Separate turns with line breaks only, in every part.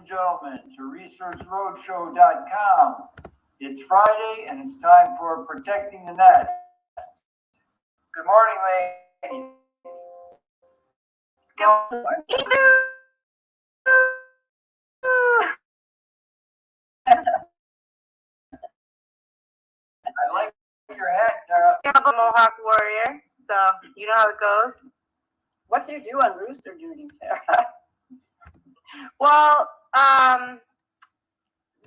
and gentlemen, to researchroadshow.com. It's Friday and it's time for Protecting the Nest. Good morning, ladies.
Good morning.
I like your hat, Tara.
I'm a Mohawk warrior, so you know how it goes.
What do you do on rooster duty, Tara?
Well,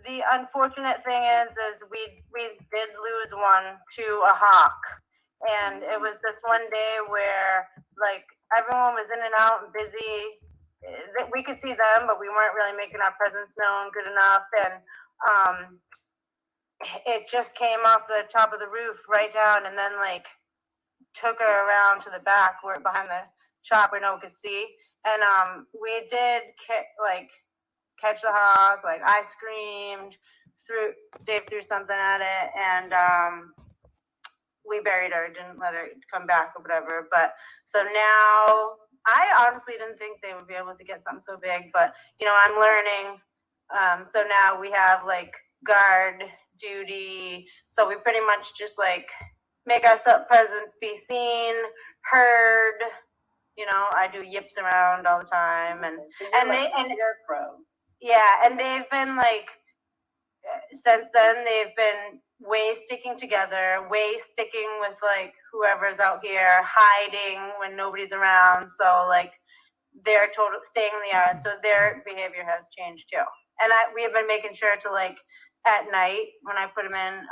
the unfortunate thing is we did lose one to a hawk, and it was this one day where like everyone was in and out and busy. We could see them, but we weren't really making our presence known good enough, and it just came off the top of the roof right down, and then like took her around to the back where behind the shop where no one could see, and we did catch the hawk. Like I screamed, Dave threw something at it, and we buried her. Didn't let her come back or whatever. But so now I honestly didn't think they would be able to get something so big, but I'm learning. So now we have like guard duty. So we pretty much just like make our presence be seen, heard. I do yips around all the time, and
scarecrow.
Yeah, and they've been like, since then, they've been way sticking together, way sticking with like whoever's out here, hiding when nobody's around. So like they're totally staying in the yard. So their behavior has changed too. And we have been making sure to like at night when I put them in,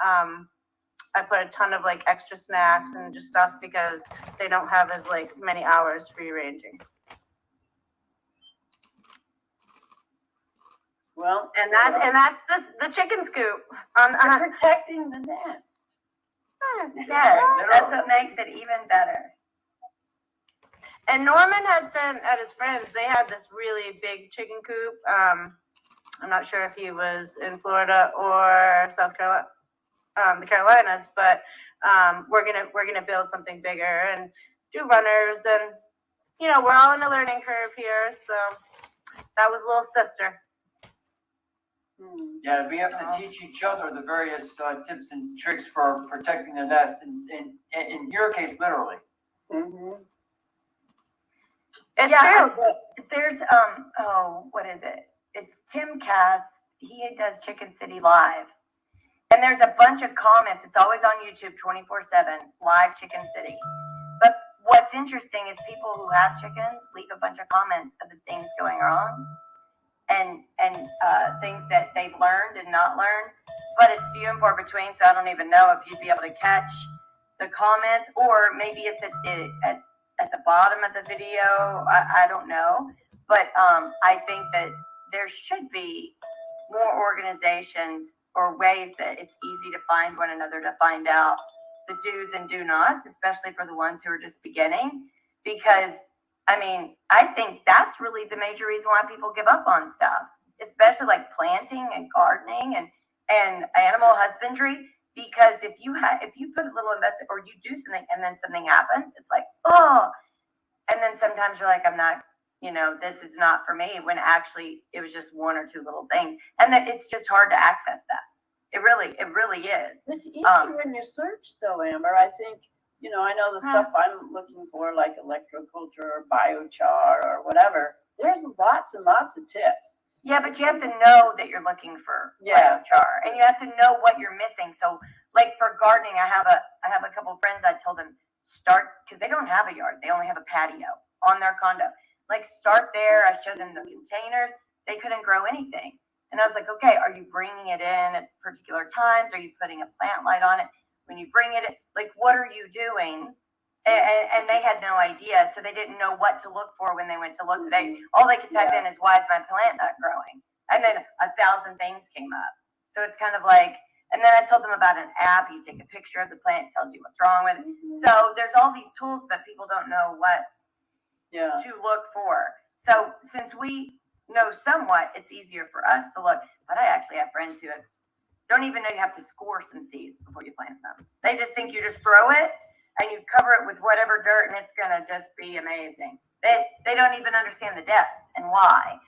I put a ton of like extra snacks and just stuff because they don't have as like many hours free ranging.
Well,
and that's the chicken scoop on
protecting the nest.
Yes, that's what makes it even better.
And Norman had sent at his friends. They had this really big chicken coop. I'm not sure if he was in Florida or South Carolina, the Carolinas, but we're gonna build something bigger and do runners, and we're all in a learning curve here. So that was little sister.
Yeah, we have to teach each other the various tips and tricks for protecting the nest. In your case, literally.
Mm-hmm.
It's true.
There's what is it? It's Tim Cass. He does Chicken City Live, and there's a bunch of comments. It's always on YouTube, 24/7, live Chicken City. But what's interesting is people who have chickens leave a bunch of comments of the things going wrong. And things that they've learned and not learned, but it's few and far between. So I don't even know if you'd be able to catch the comments, or maybe it's at the bottom of the video. I don't know, but I think that there should be more organizations or ways that it's easy to find one another, to find out the do's and do nots, especially for the ones who are just beginning, because I think that's really the major reason why people give up on stuff, especially like planting and gardening and animal husbandry. Because if you put a little investment, or you do something and then something happens, it's like, oh, and then sometimes you're like, I'm not, this is not for me, when actually it was just one or two little things, and that it's just hard to access that. It really is.
It's easier in your search though, Amber. I think. I know the stuff I'm looking for, like electroculture or biochar or whatever. There's lots and lots of tips.
Yeah, but you have to know that you're looking for biochar, and you have to know what you're missing. So, like for gardening, I have a couple of friends. I told them start, because they don't have a yard; they only have a patio on their condo. Like start there. I showed them the containers. They couldn't grow anything, and I was like, okay, are you bringing it in at particular times? Are you putting a plant light on it? When you bring it, like, what are you doing? And they had no idea, so they didn't know what to look for when they went to look. All they could type in is, why is my plant not growing? And then 1,000 things came up. So it's kind of like, and then I told them about an app. You take a picture of the plant, it tells you what's wrong with it. So there's all these tools, but people don't know what to look for. So since we know somewhat, it's easier for us to look. But I actually have friends who don't even know you have to score some seeds before you plant them. They just think you just throw it and you cover it with whatever dirt and it's gonna just be amazing. They don't even understand the depths and why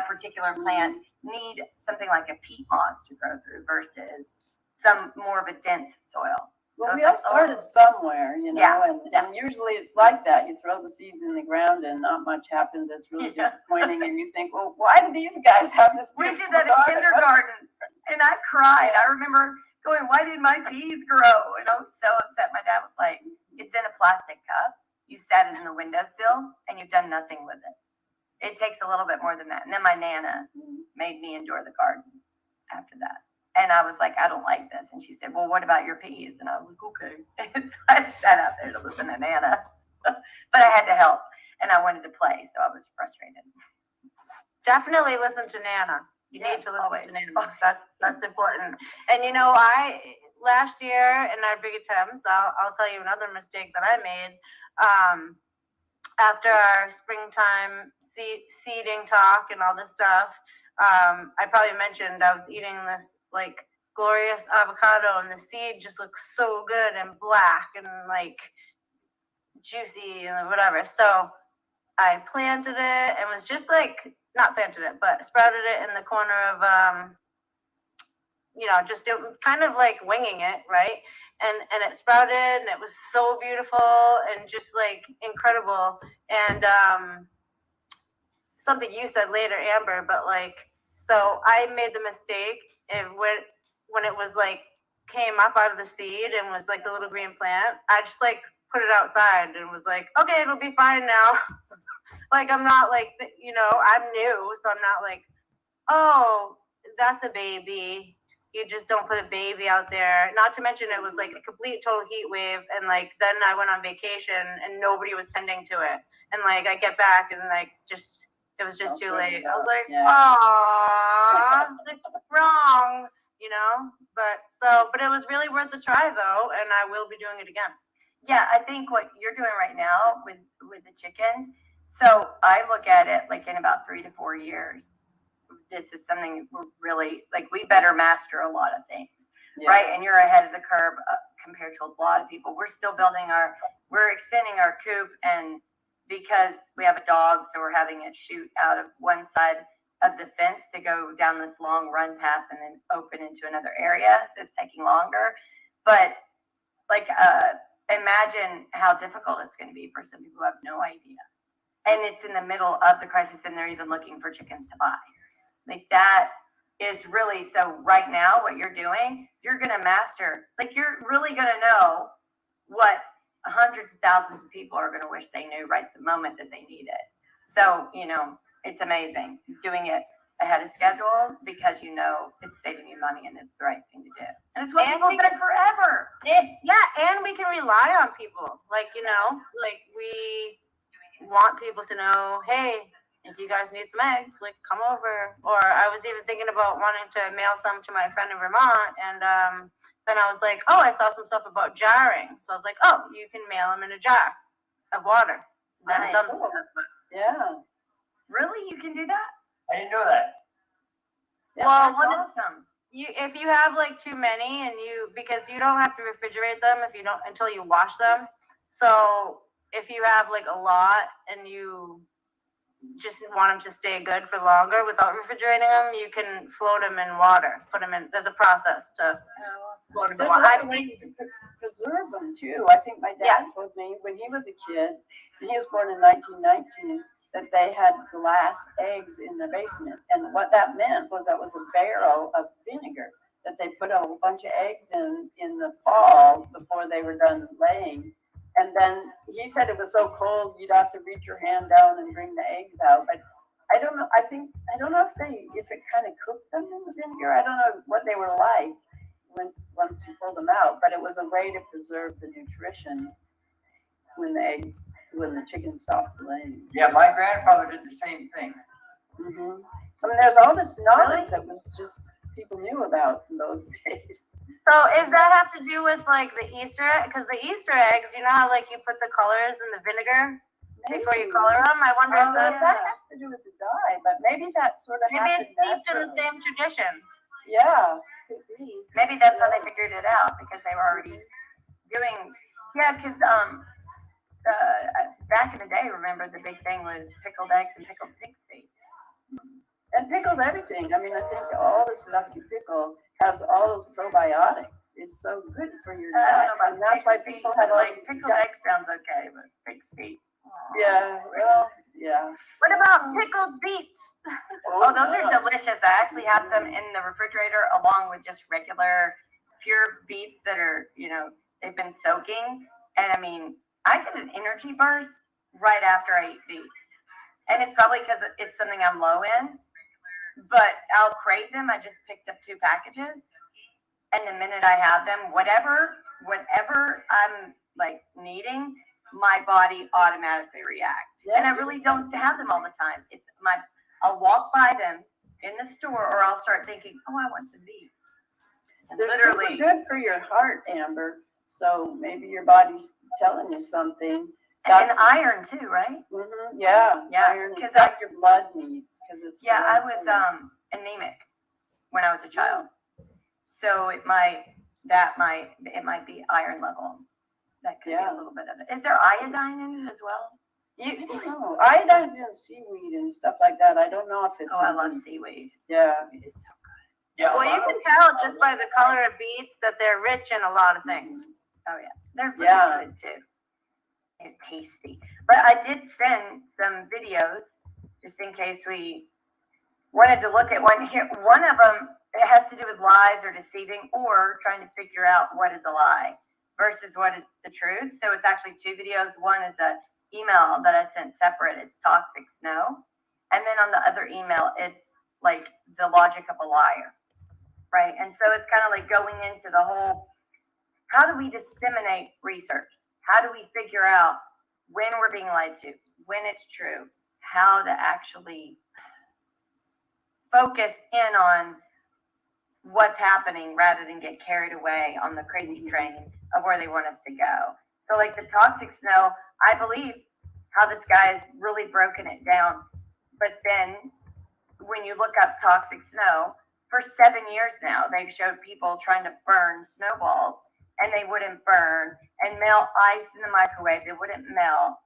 particular plants need something like a peat moss to grow through versus some more of a dense soil.
Well,
So
we
it's
all started somewhere,
Yeah,
and usually it's like that. You throw the seeds in the ground and not much happens. It's really disappointing, and you think, well, why do these guys have this?
We did
beautiful
that in
garden?
kindergarten, and I cried. I remember going, "Why did my peas grow?" And I was so upset. My dad was like, "It's in a plastic cup. You set it in the windowsill, and you've done nothing with it. It takes a little bit more than that." And then my Nana made me endure the garden after that. And I was like, "I don't like this." And she said, "Well, what about your peas?" And I was like, "Okay." And so I sat out there to listen to Nana. But I had to help, and I wanted to play, so I was frustrated.
Definitely listen to Nana. You
Yes,
need to listen
always.
to Nana. That's important. And I last year in our big attempts, I'll tell you another mistake that I made. After our springtime seeding talk and all this stuff, I probably mentioned I was eating this like glorious avocado, and the seed just looks so good and black and like juicy and whatever. So I planted it and was just like not planted it, but sprouted it in the corner of just kind of like winging it, right? And it sprouted and it was so beautiful and just like incredible. And something you said later, Amber, but like, so I made the mistake, and when it was like came up out of the seed and was like the little green plant, I just like put it outside and was like, okay, it'll be fine now. Like I'm not like I'm new, so I'm not like, oh, that's a baby. You just don't put a baby out there. Not to mention it was like a complete total heat wave, and like then I went on vacation and nobody was tending to it. And like I get back and like just it was just too late. I was like, "Aw, wrong," But it was really worth the try though, and I will be doing it again.
Yeah, I think what you're doing right now with the chickens. So I look at it like in about 3 to 4 years, this is something we're really like. We better master a lot of things, right? And you're ahead of the curve compared to a lot of people. We're still we're extending our coop, and because we have a dog, so we're having it shoot out of one side of the fence to go down this long run path and then open into another area. So it's taking longer, but like imagine how difficult it's going to be for some people who have no idea. And it's in the middle of the crisis, and they're even looking for chickens to buy. Like that is really so. Right now, what you're doing, you're going to master. Like you're really going to know what hundreds of thousands of people are going to wish they knew right the moment that they need it. So it's amazing doing it ahead of schedule because it's saving you money and it's the right thing to do. And it's what people have done forever.
And we can rely on people. Like we want people to know, hey, if you guys need some eggs, like come over. Or I was even thinking about wanting to mail some to my friend in Vermont, and then I was like, oh, I saw some stuff about jarring. So I was like, oh, you can mail them in a jar of water.
Nice.
Yeah.
Really? You can do that?
I didn't know that.
Yeah,
well,
that's awesome.
If you have like too many because you don't have to refrigerate them until you wash them. So if you have like a lot and you just want them to stay good for longer without refrigerating them, you can float them in water. Put them in. There's a process to float them in water.
There's a way to preserve them too. I think my dad told me when he was a kid, and he was born in 1919, that they had glass eggs in the basement, and what that meant was that was a barrel of vinegar that they put a bunch of eggs in the fall before they were done laying. And then he said it was so cold you'd have to reach your hand down and bring the eggs out. But I don't know. I don't know if it kind of cooked them in the vinegar. I don't know what they were like once you pulled them out. But it was a way to preserve the nutrition when the chickens stopped laying.
Yeah, my grandfather did the same thing.
Mm-hmm. I mean, there's all this knowledge that was just people knew about in those days.
So does that have to do with like the Easter egg? Because the Easter eggs, you know how like you put the colors in the vinegar before you color them? I wonder if
that has to do with the dye, but maybe that sort of
maybe it's
happened
steeped in the same tradition.
Yeah.
Maybe that's how they figured it out because they were already doing. Yeah, because back in the day, remember the big thing was pickled eggs and pickled pig's feet.
And pickled everything. I mean, I think all the stuff you pickle has all those probiotics. It's so good for your
I don't
gut.
know about
And that's why
pig's feet,
people have all
like
these
pickled egg sounds okay, but pig's feet.
Yeah, well, yeah.
What about pickled beets?
Oh, those are delicious. I actually have some in the refrigerator along with just regular pure beets that are, they've been soaking. And I mean, I get an energy burst right after I eat beets. And it's probably because it's something I'm low in, but I'll crave them. I just picked up 2 packages. And the minute I have them, whatever I'm like needing, my body automatically reacts. And I really don't have them all the time. I'll walk by them in the store, or I'll start thinking, oh, I want some beets. And
They're
literally
super good for your heart, Amber. So maybe your body's telling you something.
and iron too, right?
Yeah,
Yeah,
iron is
'cause
what your blood needs because it's.
Yeah, I was anemic when I was a child, so it might be iron level. That could be a little bit of it. Is there iodine in it as well?
No, iodine's in seaweed and stuff like that. I don't know if it's.
Oh, I love seaweed.
Yeah.
Seaweed is so good.
Yeah,
Well, you can tell just by the color of beets that they're rich in a lot of things.
Oh yeah, they're really good too. They're tasty. But I did send some videos just in case we wanted to look at one here. One of them, it has to do with lies or deceiving or trying to figure out what is a lie versus what is the truth. So it's actually 2 videos. One is a email that I sent separate. It's toxic snow. And then on the other email, it's like the logic of a liar, right? And so it's kind of like going into the whole, how do we disseminate research? How do we figure out when we're being lied to, when it's true, how to actually focus in on what's happening rather than get carried away on the crazy train of where they want us to go. So like the toxic snow, I believe how this guy has really broken it down. But then when you look up toxic snow, for 7 years now, they've showed people trying to burn snowballs and they wouldn't burn, and melt ice in the microwave, they wouldn't melt.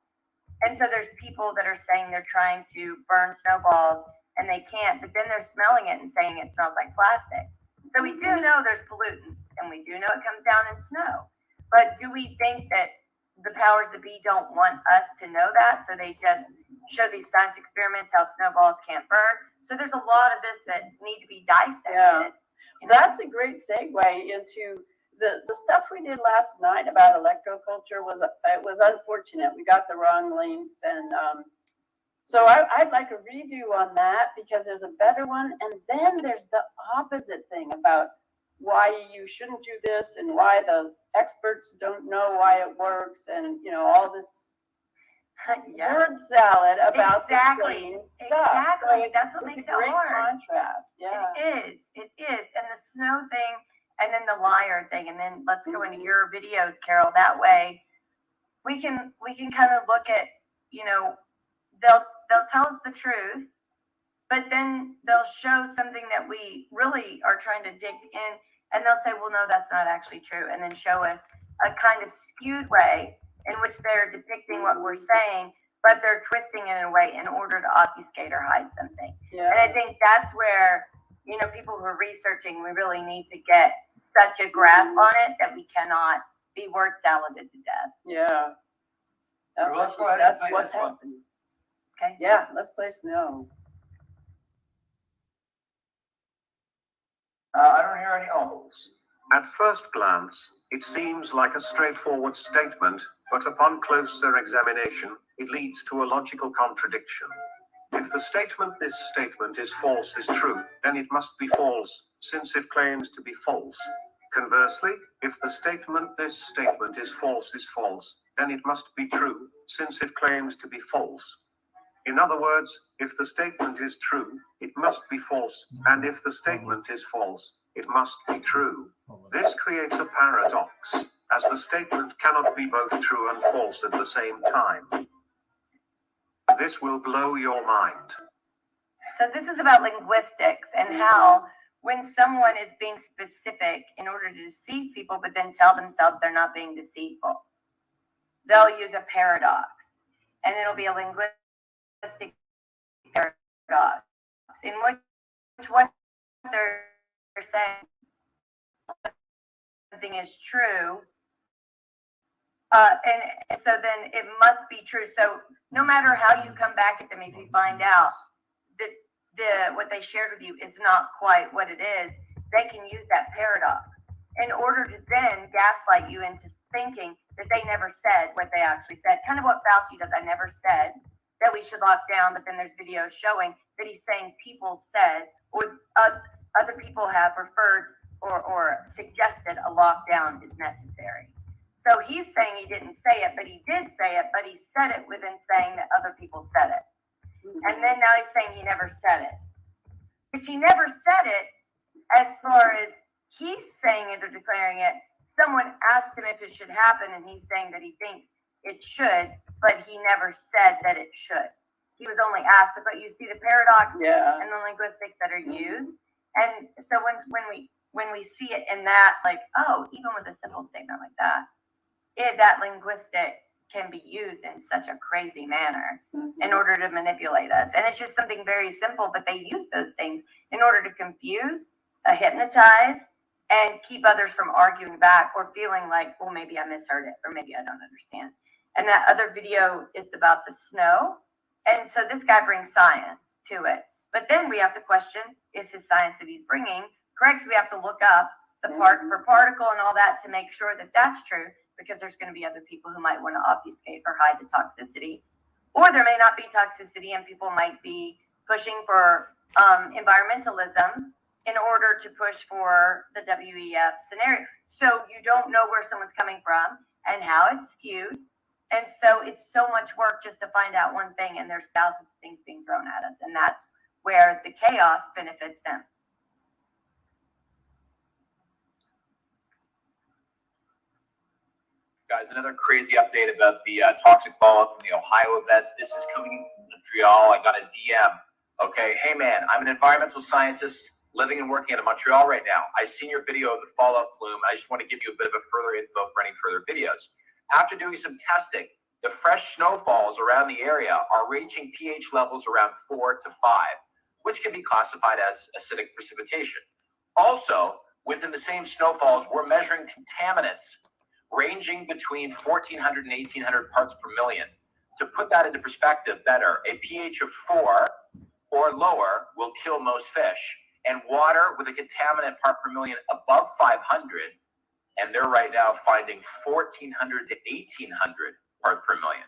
And so there's people that are saying they're trying to burn snowballs and they can't, but then they're smelling it and saying it smells like plastic. So we do know there's pollutants and we do know it comes down in snow. But do we think that the powers that be don't want us to know that? So they just show these science experiments how snowballs can't burn. So there's a lot of this that need to be dissected.
Yeah. That's a great segue into the stuff we did last night about electroculture. It was unfortunate. We got the wrong links, and so I'd like a redo on that because there's a better one. And then there's the opposite thing about why you shouldn't do this and why the experts don't know why it works, and all this word salad about the same stuff.
Exactly.
So
that's what makes it hard.
Contrast. Yeah.
It is. And the snow thing, and then the liar thing, and then let's go into your videos, Carol. That way, we can kind of look at, they'll tell us the truth, but then they'll show something that we really are trying to dig in, and they'll say, well, no, that's not actually true, and then show us a kind of skewed way in which they're depicting what we're saying, but they're twisting it in a way in order to obfuscate or hide something.
Yeah.
And I think that's where, people who are researching, we really need to get such a grasp on it that we cannot be word saladed to death.
Yeah.
Let's go ahead and play
what's
this one.
happening.
Okay.
Yeah, let's play snow.
I don't hear any ohs.
At first glance, it seems like a straightforward statement, but upon closer examination, it leads to a logical contradiction. If the statement "this statement is false" is true, then it must be false, since it claims to be false. Conversely, if the statement "this statement is false" then it must be true, since it claims to be false. In other words, if the statement is true, it must be false, and if the statement is false, it must be true. This creates a paradox, as the statement cannot be both true and false at the same time. This will blow your mind.
So this is about linguistics and how when someone is being specific in order to deceive people, but then tell themselves they're not being deceitful, they'll use a paradox, and it'll be a linguistic paradox. in which what they're saying something is true, and so then it must be true. So no matter how you come back at them, if you find out that what they shared with you is not quite what it is, they can use that paradox in order to then gaslight you into thinking that they never said what they actually said. Kind of what Fauci does. I never said that we should lock down, but then there's videos showing that he's saying people said, or other people have referred or suggested a lockdown is necessary. So he's saying he didn't say it, but he did say it, but he said it within saying that other people said it. And then now he's saying he never said it. But he never said it as far as he's saying it or declaring it. Someone asked him if it should happen, and he's saying that he thinks it should, but he never said that it should. He was only asked, but you see the paradox and the linguistics that are used. And so when we see it in that, like, oh, even with a simple statement like that, that linguistic can be used in such a crazy manner in order to manipulate us. And it's just something very simple, but they use those things in order to confuse, hypnotize, and keep others from arguing back or feeling like, well, maybe I misheard it, or maybe I don't understand. And that other video is about the snow. And so this guy brings science to it. But then we have to question, is his science that he's bringing correct? So we have to look up the part per particle and all that to make sure that that's true, because there's going to be other people who might want to obfuscate or hide the toxicity. Or there may not be toxicity, and people might be pushing for environmentalism in order to push for the WEF scenario. So you don't know where someone's coming from and how it's skewed. And so it's so much work just to find out one thing, and there's thousands of things being thrown at us. And that's where the chaos benefits them.
Guys, another crazy update about the toxic fallout from the Ohio events. This is coming from Montreal. I got a DM. Okay, hey man, I'm an environmental scientist living and working in Montreal right now. I seen your video of the fallout plume. I just want to give you a bit of a further info for any further videos. After doing some testing, the fresh snowfalls around the area are reaching pH levels around 4 to 5, which can be classified as acidic precipitation. Also, within the same snowfalls, we're measuring contaminants ranging between 1,400 and 1,800 parts per million. To put that into perspective better, a pH of 4 or lower will kill most fish. And water with a contaminant part per million above 500, and they're right now finding 1,400 to 1,800 parts per million.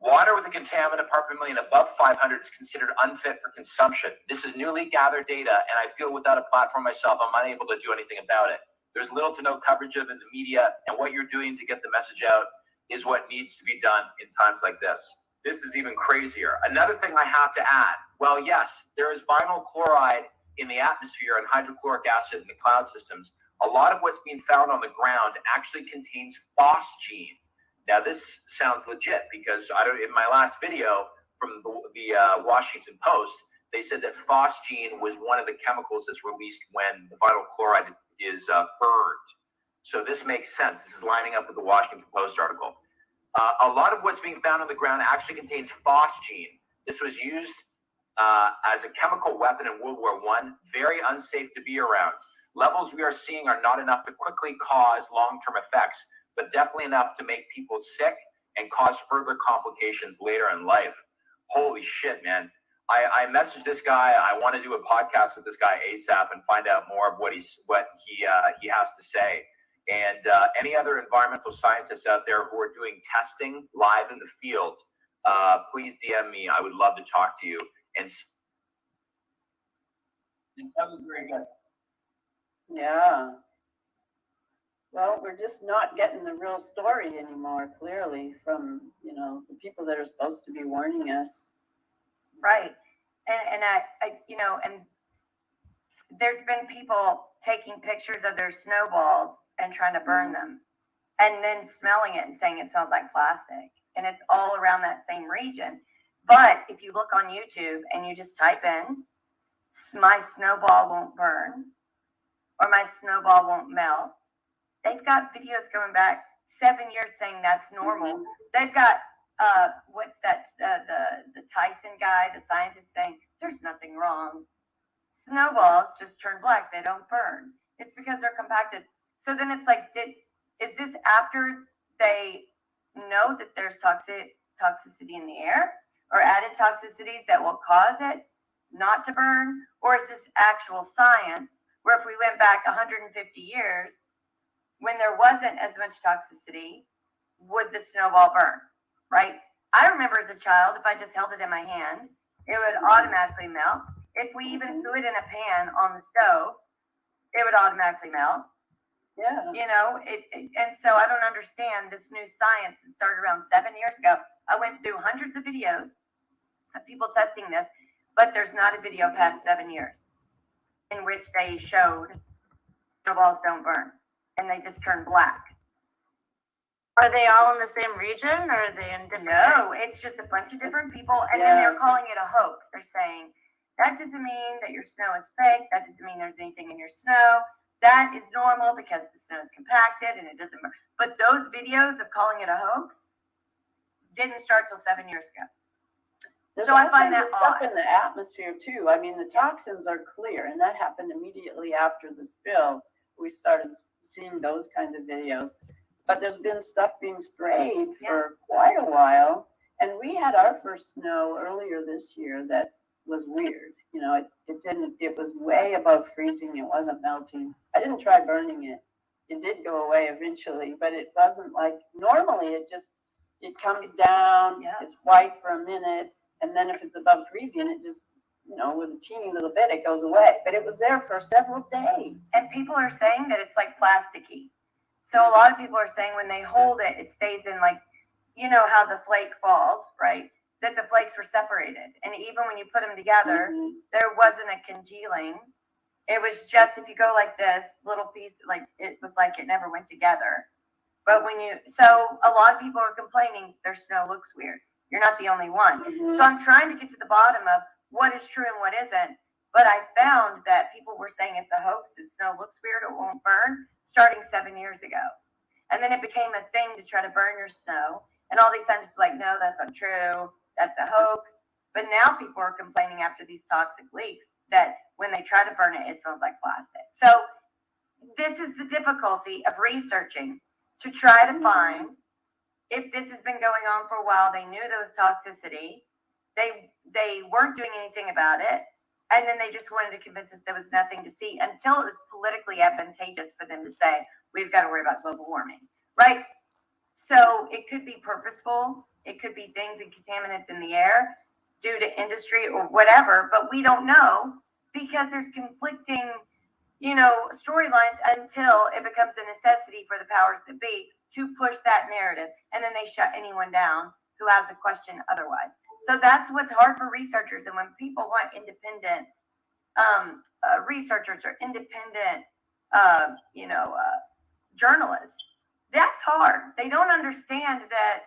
Water with a contaminant part per million above 500 is considered unfit for consumption. This is newly gathered data, and I feel without a platform myself, I'm unable to do anything about it. There's little to no coverage of it in the media, and what you're doing to get the message out is what needs to be done in times like this. This is even crazier. Another thing I have to add, well, yes, there is vinyl chloride in the atmosphere and hydrochloric acid in the cloud systems. A lot of what's being found on the ground actually contains phosgene. Now, this sounds legit because in my last video from the Washington Post, they said that phosgene was one of the chemicals that's released when the vinyl chloride is burned. So this makes sense. This is lining up with the Washington Post article. A lot of what's being found on the ground actually contains phosgene. This was used as a chemical weapon in World War I, very unsafe to be around. Levels we are seeing are not enough to quickly cause long-term effects, but definitely enough to make people sick and cause further complications later in life. Holy shit, man. I messaged this guy. I want to do a podcast with this guy ASAP and find out more of what he has to say. And any other environmental scientists out there who are doing testing live in the field, please DM me. I would love to talk to you. And that was very good.
Yeah. Well, we're just not getting the real story anymore, clearly, from, the people that are supposed to be warning us.
Right. And I and there's been people taking pictures of their snowballs and trying to burn them, and then smelling it and saying it smells like plastic. And it's all around that same region. But if you look on YouTube and you just type in, my snowball won't burn, or my snowball won't melt, they've got videos going back 7 years saying that's normal. They've got what's that? The Tyson guy, the scientist, saying there's nothing wrong. Snowballs just turn black, they don't burn. It's because they're compacted. So then it's like, is this after they know that there's toxicity in the air, or added toxicities that will cause it not to burn? Or is this actual science where if we went back 150 years when there wasn't as much toxicity, would the snowball burn, right? I remember as a child, if I just held it in my hand, it would automatically melt. If we even threw it in a pan on the stove, it would automatically melt.
Yeah.
You know, and so I don't understand this new science that started around 7 years ago. I went through hundreds of videos of people testing this, but there's not a video past 7 years in which they showed snowballs don't burn and they just turn black.
Are they all in the same region, or are they in different?
No, it's just a bunch of different people, and then they're calling it a hoax. They're saying that doesn't mean that your snow is fake. That doesn't mean there's anything in your snow. That is normal because the snow is compacted and it doesn't burn. But those videos of calling it a hoax didn't start till 7 years ago.
There's
So I find that
stuff
odd.
in the atmosphere too. I mean, the toxins are clear, and that happened immediately after the spill. We started seeing those kinds of videos. But there's been stuff being sprayed for quite a while, and we had our first snow earlier this year that was weird. You know, it was way above freezing. It wasn't melting. I didn't try burning it. It did go away eventually, but it wasn't like normally. It comes down.
Yeah.
It's white for a minute, and then if it's above freezing, it just, you know, with a teeny little bit, it goes away. But it was there for several days.
And people are saying that it's like plasticky. So a lot of people are saying when they hold it, it stays in, like, you know how the flake falls, right? That the flakes were separated. And even when you put them together, there wasn't a congealing. It was just, if you go like this, little piece, like it was like it never went together. But so a lot of people are complaining their snow looks weird. You're not the only one. So I'm trying to get to the bottom of what is true and what isn't. But I found that people were saying it's a hoax, that snow looks weird, it won't burn, starting 7 years ago. And then it became a thing to try to burn your snow. And all these scientists were like, no, that's not true. That's a hoax. But now people are complaining after these toxic leaks that when they try to burn it, it smells like plastic. So this is the difficulty of researching to try to find if this has been going on for a while. They knew there was toxicity. They weren't doing anything about it. And then they just wanted to convince us there was nothing to see until it was politically advantageous for them to say, we've got to worry about global warming, right? So it could be purposeful. It could be things and contaminants in the air due to industry or whatever, but we don't know because there's conflicting, you know, storylines until it becomes a necessity for the powers that be to push that narrative. And then they shut anyone down who has a question otherwise. So that's what's hard for researchers. And when people want independent researchers or independent, journalists, that's hard. They don't understand that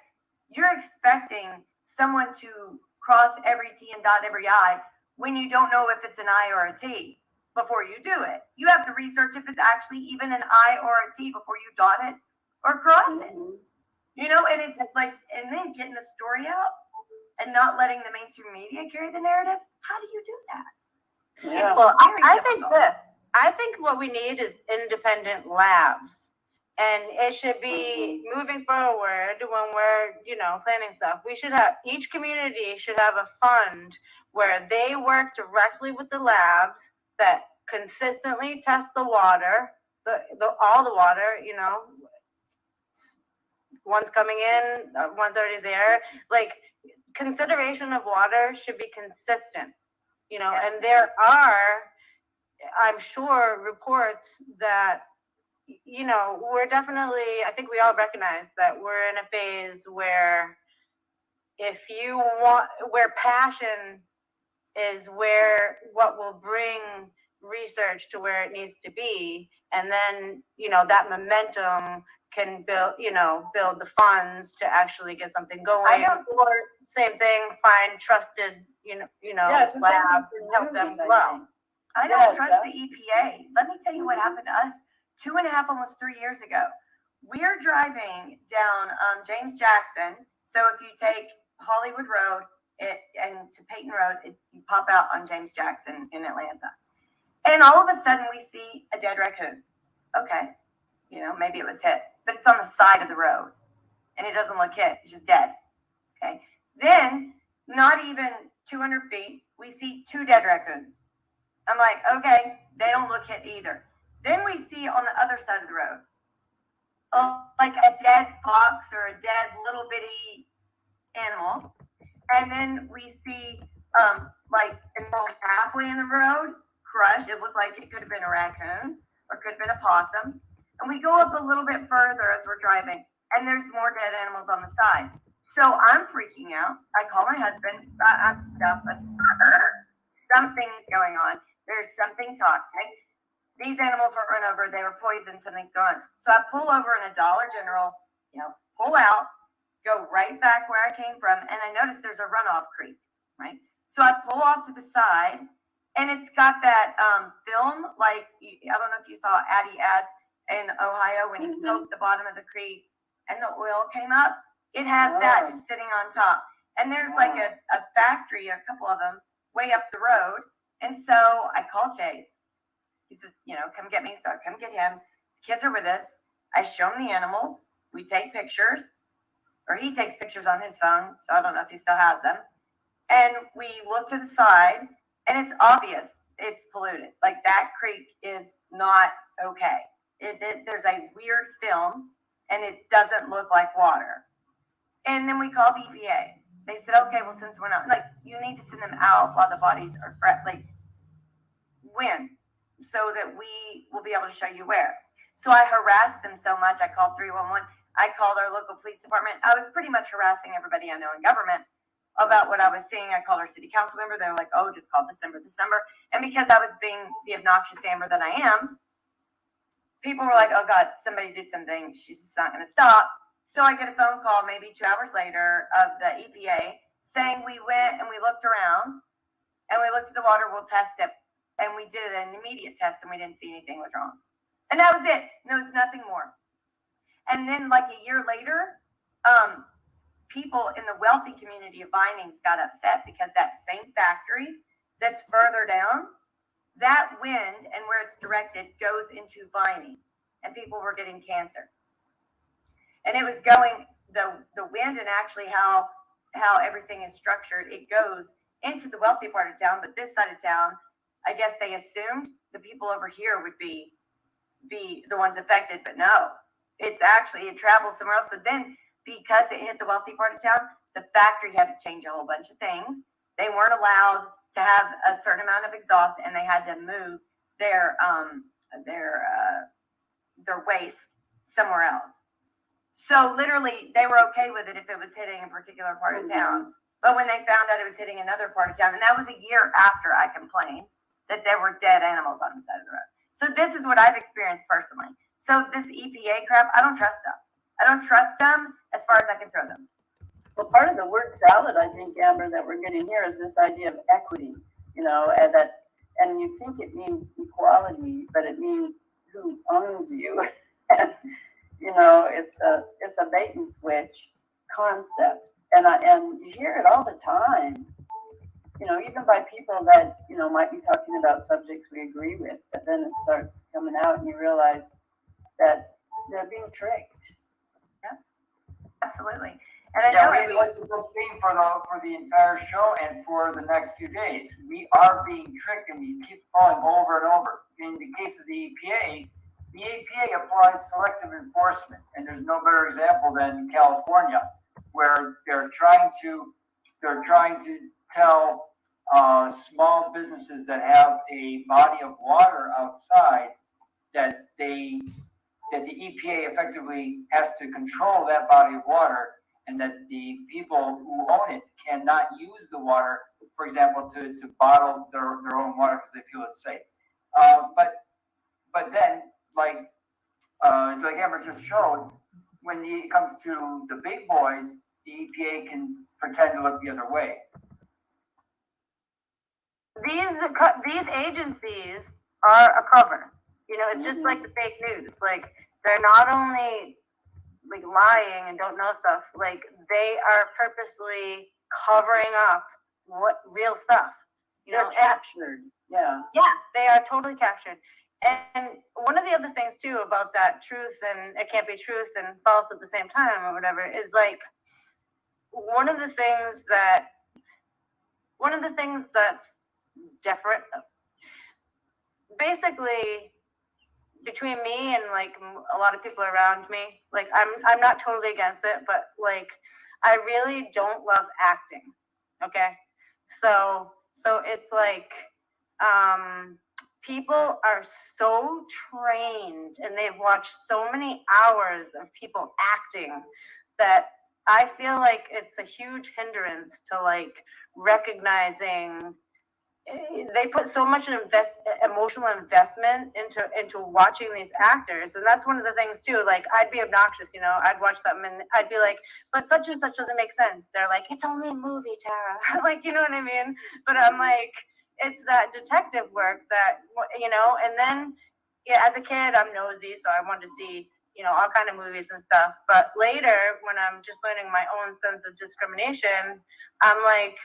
you're expecting someone to cross every T and dot every I when you don't know if it's an I or a T before you do it. You have to research if it's actually even an I or a T before you dot it or cross it. You know, and it's like, and then getting the story out and not letting the mainstream media carry the narrative. How do you do that?
Yeah.
Well, I think what we need is independent labs. And it should be moving forward when we're, you know, planning stuff. We should have, each community should have a fund where they work directly with the labs that consistently test the water, all the water, you know, one's coming in, one's already there. Like, consideration of water should be consistent, you know,
Yes.
and there are, I'm sure, reports that, you know, we're definitely, I think we all recognize that we're in a phase where where passion is where what will bring research to where it needs to be. And then, you know, that momentum can build the funds to actually get something going. Or same thing, find trusted, labs and help them grow.
I don't trust the EPA. Let me tell you what happened to us 2.5, almost 3 years ago. We're driving down James Jackson. So if you take Hollywood Road and to Peyton Road, you pop out on James Jackson in Atlanta. And all of a sudden we see a dead raccoon. Okay, maybe it was hit, but it's on the side of the road and it doesn't look hit, it's just dead. Okay, then not even 200 feet, we see 2 dead raccoons. I'm like, okay, they don't look hit either. Then we see on the other side of the road, like a dead fox or a dead little bitty animal. And then we see, like, halfway in the road, crushed. It looked like it could have been a raccoon or could have been a possum. And we go up a little bit further as we're driving, and there's more dead animals on the side. So I'm freaking out. I call my husband. Something's going on. There's something toxic. These animals were run over. They were poisoned. Something's going on. So I pull over in a Dollar General, pull out, go right back where I came from, and I notice there's a runoff creek, right? So I pull off to the side, and it's got that film, like, I don't know if you saw Addy ads in Ohio when he poked the bottom of the creek and the oil came up. It has that just sitting on top. And there's like a factory, a couple of them, way up the road. And so I call Chase. He says, come get me. So I come get him. The kids are with us. I show him the animals. We take pictures. Or he takes pictures on his phone. So I don't know if he still has them. And we look to the side. And it's obvious it's polluted. Like, that creek is not okay. There's a weird film. And it doesn't look like water. And then we called EPA. They said, okay, well, since we're not, like, you need to send them out while the bodies are fresh. Like, when? So that we will be able to show you where. So I harassed them so much. I called 311. I called our local police department. I was pretty much harassing everybody I know in government about what I was seeing. I called our city council member. They were like, oh, just call December. And because I was being the obnoxious Amber that I am, people were like, oh, God, somebody do something. She's just not going to stop. So I get a phone call maybe 2 hours later of the EPA saying we went and we looked around and we looked at the water, we'll test it. And we did an immediate test and we didn't see anything was wrong. And that was it. There was nothing more. And then like a year later, people in the wealthy community of Vinings got upset because that same factory that's further down, that wind and where it's directed goes into Vinings and people were getting cancer. And it was going, the wind and actually how everything is structured, it goes into the wealthy part of town, but this side of town, I guess they assumed the people over here would be the ones affected, but no. It travels somewhere else. So then, because it hit the wealthy part of town, the factory had to change a whole bunch of things. They weren't allowed to have a certain amount of exhaust, and they had to move their waste somewhere else. So literally, they were okay with it if it was hitting a particular part of town. But when they found out it was hitting another part of town, and that was a year after I complained that there were dead animals on the side of the road. So this is what I've experienced personally. So this EPA crap, I don't trust them. I don't trust them as far as I can throw them.
Well, part of the word salad, I think, Amber, that we're getting here is this idea of equity, and you think it means equality, but it means who owns you. And, it's a bait and switch concept. And you hear it all the time, even by people that, might be talking about subjects we agree with, but then it starts coming out and you realize that they're being tricked.
Yeah, absolutely. And I know
maybe that's a good theme for the entire show and for the next few days. We are being tricked and we keep falling over and over. In the case of the EPA applies selective enforcement, and there's no better example than California, where they're trying to tell small businesses that have a body of water outside that the EPA effectively has to control that body of water, and that the people who own it cannot use the water, for example, to bottle their own water because they feel it's safe. But then, like Amber just showed, when it comes to the big boys, the EPA can pretend to look the other way.
These agencies are a cover. It's just like the fake news. Like, they're not only like lying and don't know stuff. Like, they are purposely covering up what real stuff. You
They're
know, and
captured, yeah.
yeah, they are totally captured. And one of the other things too about that truth and it can't be truth and false at the same time or whatever is like one of the things that's different basically between me and like a lot of people around me, like I'm not totally against it, but like I really don't love acting. Okay. So it's like people are so trained and they've watched so many hours of people acting that I feel like it's a huge hindrance to like recognizing they put so much emotional investment into watching these actors, and that's one of the things too. Like I'd be obnoxious, you know. I'd watch something and I'd be like, "But such and such doesn't make sense." They're like, "It's only a movie, Tara." Like, you know what I mean? But I'm like, it's that detective work that you know. And then, yeah, as a kid, I'm nosy, so I wanted to see all kind of movies and stuff. But later, when I'm just learning my own sense of discrimination, I'm like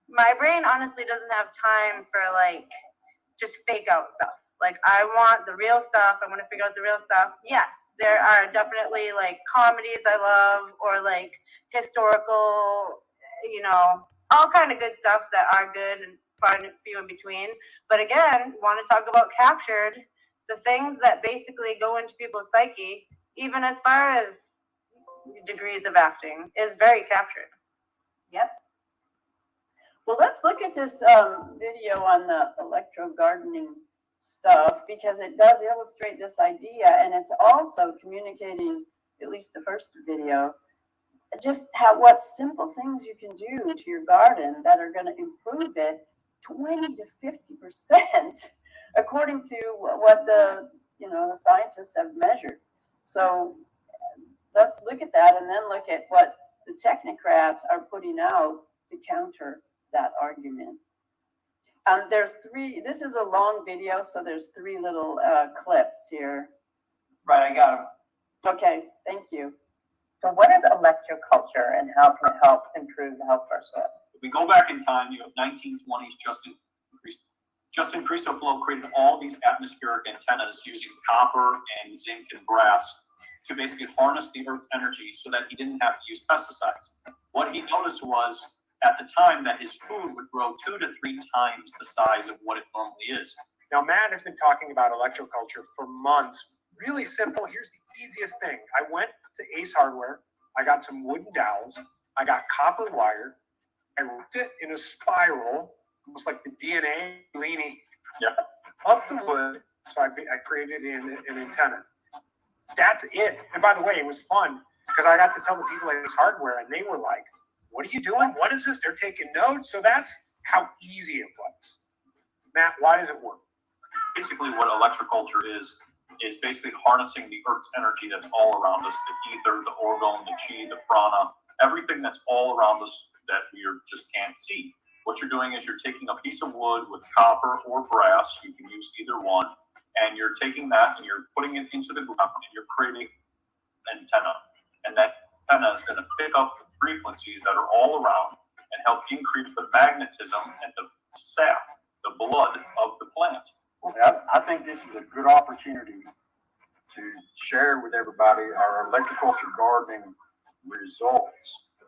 my brain honestly doesn't have time for like just fake out stuff. Like I want the real stuff. I want to figure out the real stuff. Yes, there are definitely like comedies I love or like historical, all kind of good stuff that are good and far and few in between. But again, want to talk about captured, the things that basically go into people's psyche, even as far as degrees of acting, is very captured.
Yep. Well, let's look at this video on the electro gardening stuff because it does illustrate this idea, and it's also communicating, at least the first video, just what simple things you can do to your garden that are going to improve it 20 to 50%, according to what the scientists have measured. So let's look at that and then look at what the technocrats are putting out to counter that argument. There's three. This is a long video, so there's three little clips here.
Right, I got them.
Okay, thank you.
So what is electroculture and how can it help improve the health of our soil?
If we go back in time, you have 1920s, Justin Christoffel created all these atmospheric antennas using copper and zinc and brass to basically harness the Earth's energy so that he didn't have to use pesticides. What he noticed was at the time that his food would grow 2 to 3 times the size of what it normally is.
Now, Matt has been talking about electroculture for months. Really simple. Here's the easiest thing. I went to Ace Hardware. I got some wooden dowels. I got copper wire. I wrapped it in a spiral, almost like the DNA leaning up the wood. So I created an antenna. That's it. And by the way, it was fun because I got to tell the people at Ace Hardware, and they were like, "What are you doing? What is this?" They're taking notes. So that's how easy it was. Matt, why does it work?
Basically, what electroculture is basically harnessing the Earth's energy that's all around us, the ether, the orgone, the chi, the prana, everything that's all around us that we just can't see. What you're doing is you're taking a piece of wood with copper or brass, you can use either one, and you're taking that and you're putting it into the ground and you're creating an antenna. And that antenna is going to pick up the frequencies that are all around and help increase the magnetism and the sap, the blood of the plant.
Well, I think this is a good opportunity to share with everybody our electroculture gardening results.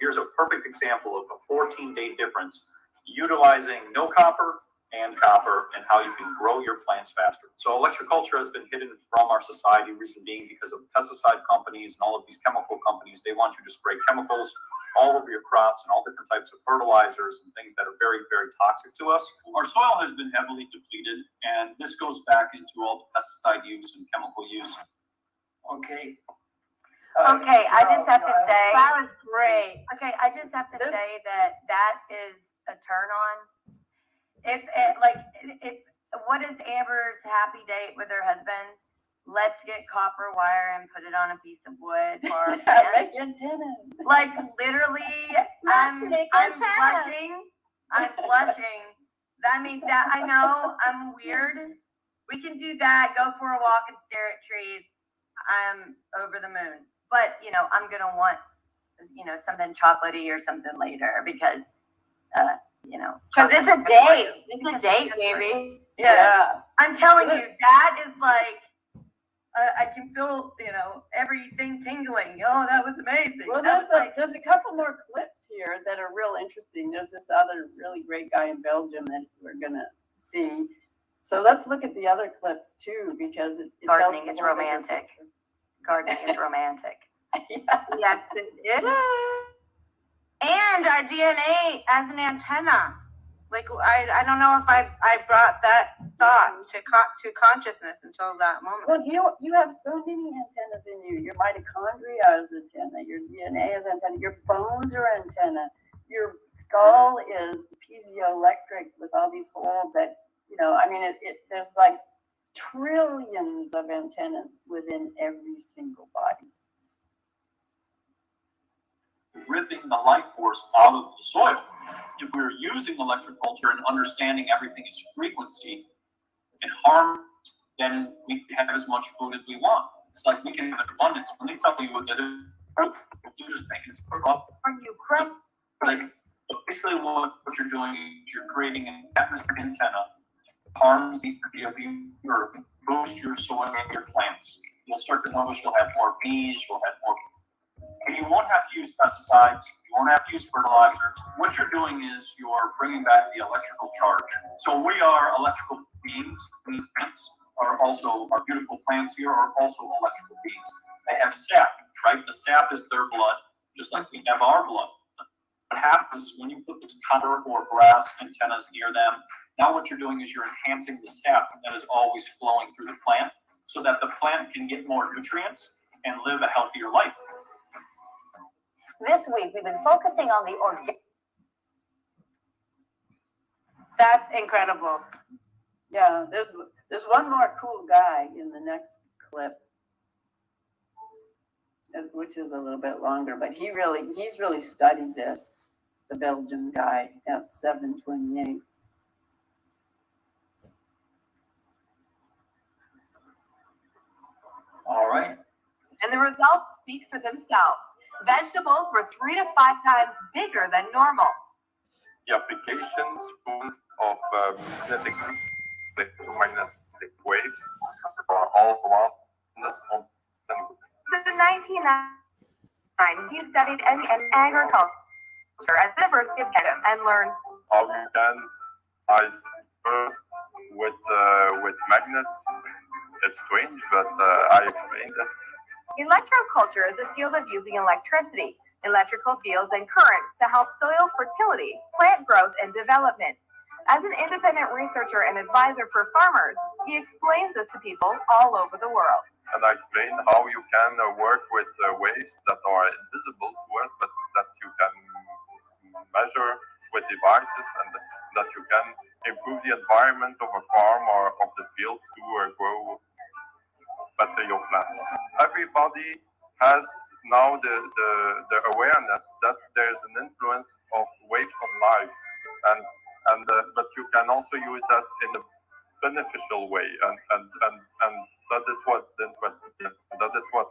Here's a perfect example of a 14-day difference utilizing no copper and copper and how you can grow your plants faster. So electroculture has been hidden from our society, reason being because of pesticide companies and all of these chemical companies. They want you to spray chemicals all over your crops and all different types of fertilizers and things that are very, very toxic to us. Our soil has been heavily depleted, and this goes back into all the pesticide use and chemical use.
Okay.
Okay, I just have to say.
That was great.
Okay, I just have to say that is a turn on. If what is Amber's happy date with her husband? Let's get copper wire and put it on a piece of wood for our plants.
Make antennas.
Like literally, I'm blushing. I'm blushing. I mean, that I know I'm weird. We can do that. Go for a walk and stare at trees. I'm over the moon. But I'm gonna want something chocolatey or something later because you know.
Cause it's a date. It's a date, baby.
Yeah. I'm telling you, that is like, I can feel, you know, everything tingling. Oh, that was amazing.
Well,
That was like,
there's a couple more clips here that are real interesting. There's this other really great guy in Belgium that we're gonna see. So let's look at the other clips too, because it tells
gardening
the
is
whole bigger
romantic.
picture.
Gardening is romantic.
Yeah.
Yes, it is. And our DNA as an antenna. Like I don't know if I brought that thought to consciousness until that moment.
Well, you have so many antennas in you. Your mitochondria is antenna. Your DNA is antenna. Your bones are antenna. Your skull is piezoelectric with all these holes that, you know, I mean, there's like trillions of antennas within every single body.
Ripping the life force out of the soil. If we're using electroculture and understanding everything is frequency and harm, then we can have as much food as we want. It's like we can have abundance. When they tell you what to do, you're just making stuff up.
Are you crazy?
Like, but basically what you're doing is you're creating an atmospheric antenna, harms the energy of the earth, boost your soil and your plants. You'll start to notice you'll have more bees, you'll have more. And you won't have to use pesticides, you won't have to use fertilizers. What you're doing is you're bringing back the electrical charge. So we are electrical beings. These plants are also, our beautiful plants here are also electrical beings. They have sap, right? The sap is their blood, just like we have our blood. What happens is when you put this copper or brass antennas near them, now what you're doing is you're enhancing the sap that is always flowing through the plant so that the plant can get more nutrients and live a healthier life.
This week, we've been focusing on the organic.
That's incredible.
Yeah, there's one more cool guy in the next clip, which is a little bit longer, but he's really studied this, the Belgian guy at 728.
All right.
And the results speak for themselves. Vegetables were 3 to 5 times bigger than normal.
The applications of magnetic waves are all around us.
Since 1999, he studied agriculture at the University of Denham and learned
how you can ice earth with magnets. It's strange, but I explained this.
electroculture is a field of using electricity, electrical fields, and currents to help soil fertility, plant growth, and development. As an independent researcher and advisor for farmers, he explains this to people all over the world.
And I explained how you can work with waves that are invisible to us, but that you can measure with devices, and that you can improve the environment of a farm or of the fields to grow better your plants. Everybody has now the awareness that there's an influence of waves on life, but you can also use that in a beneficial way, and that is what interested me. That is what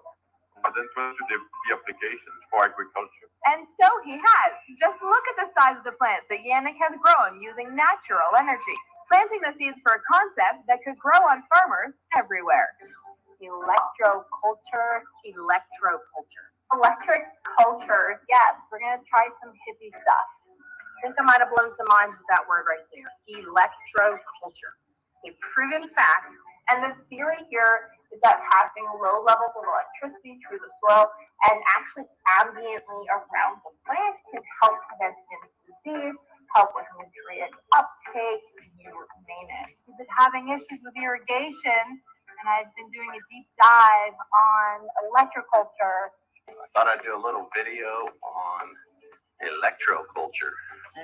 interested the applications for agriculture.
And so he has. Just look at the size of the plants that Yannick has grown using natural energy, planting the seeds for a concept that could grow on farmers everywhere. Electroculture. Electric culture, yes, we're going to try some hippie stuff. I think I might have blown some minds with that word right there. Electroculture. It's a proven fact, and the theory here is that passing low levels of electricity through the soil and actually ambiently around the plant can help prevent disease, help with nutrient uptake, you name it. We've been having issues with irrigation, and I've been doing a deep dive on electroculture.
I thought I'd do a little video on electroculture.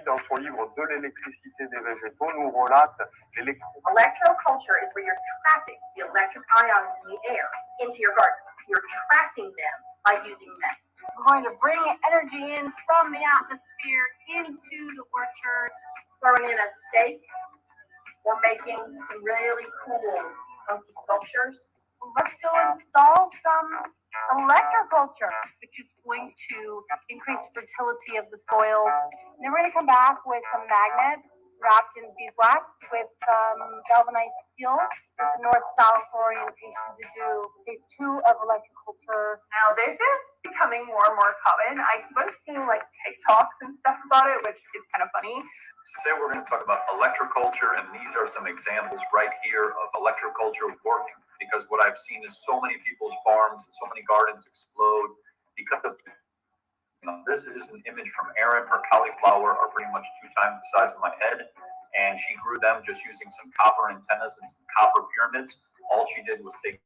Dans son livre De l'électricité des végétaux, nous relate
Electroculture is where you're trapping the electric ions in the air into your garden. You're trapping them by using them. We're going to bring energy in from the atmosphere into the orchard, throwing in a stake. We're making some really cool funky sculptures. let's go install some electroculture, which is going to increase fertility of the soils. And then we're going to come back with some magnets wrapped in beeswax with some galvanized steel with the north-south orientation to do phase 2 of electroculture.
Now, this is becoming more and more common. I was seeing like TikToks and stuff about it, which is kind of funny.
Today we're going to talk about electroculture, and these are some examples right here of electroculture working. Because what I've seen is so many people's farms and so many gardens explode because of, this is an image from Erin. Her cauliflower are pretty much 2 times the size of my head, and she grew them just using some copper antennas and some copper pyramids. All she did was take,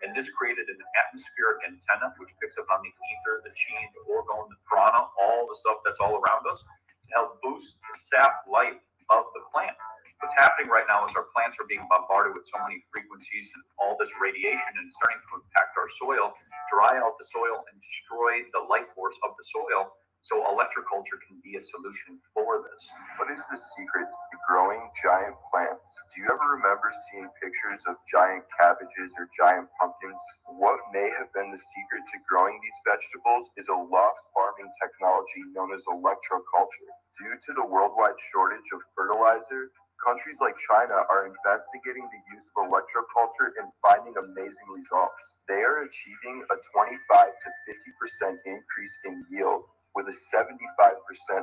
and this created an atmospheric antenna which picks up on the ether, the chi, the orgone, the prana, all the stuff that's all around us to help boost the sap life of the plant. What's happening right now is our plants are being bombarded with so many frequencies and all this radiation, and it's starting to impact our soil, dry out the soil, and destroy the life force of the soil. So electroculture can be a solution for this.
What is the secret to growing giant plants? Do you ever remember seeing pictures of giant cabbages or giant pumpkins? What may have been the secret to growing these vegetables is a lost farming technology known as electroculture. Due to the worldwide shortage of fertilizer, countries like China are investigating the use of electroculture and finding amazing results. They are achieving a 25 to 50% increase in yield with a 75%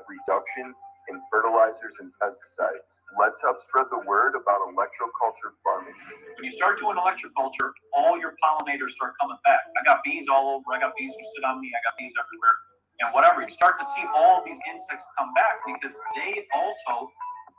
reduction in fertilizers and pesticides. Let's help spread the word about electroculture farming.
When you start doing electroculture, all your pollinators start coming back. I got bees all over. I got bees who sit on me. I got bees everywhere. And whatever, you start to see all these insects come back because they also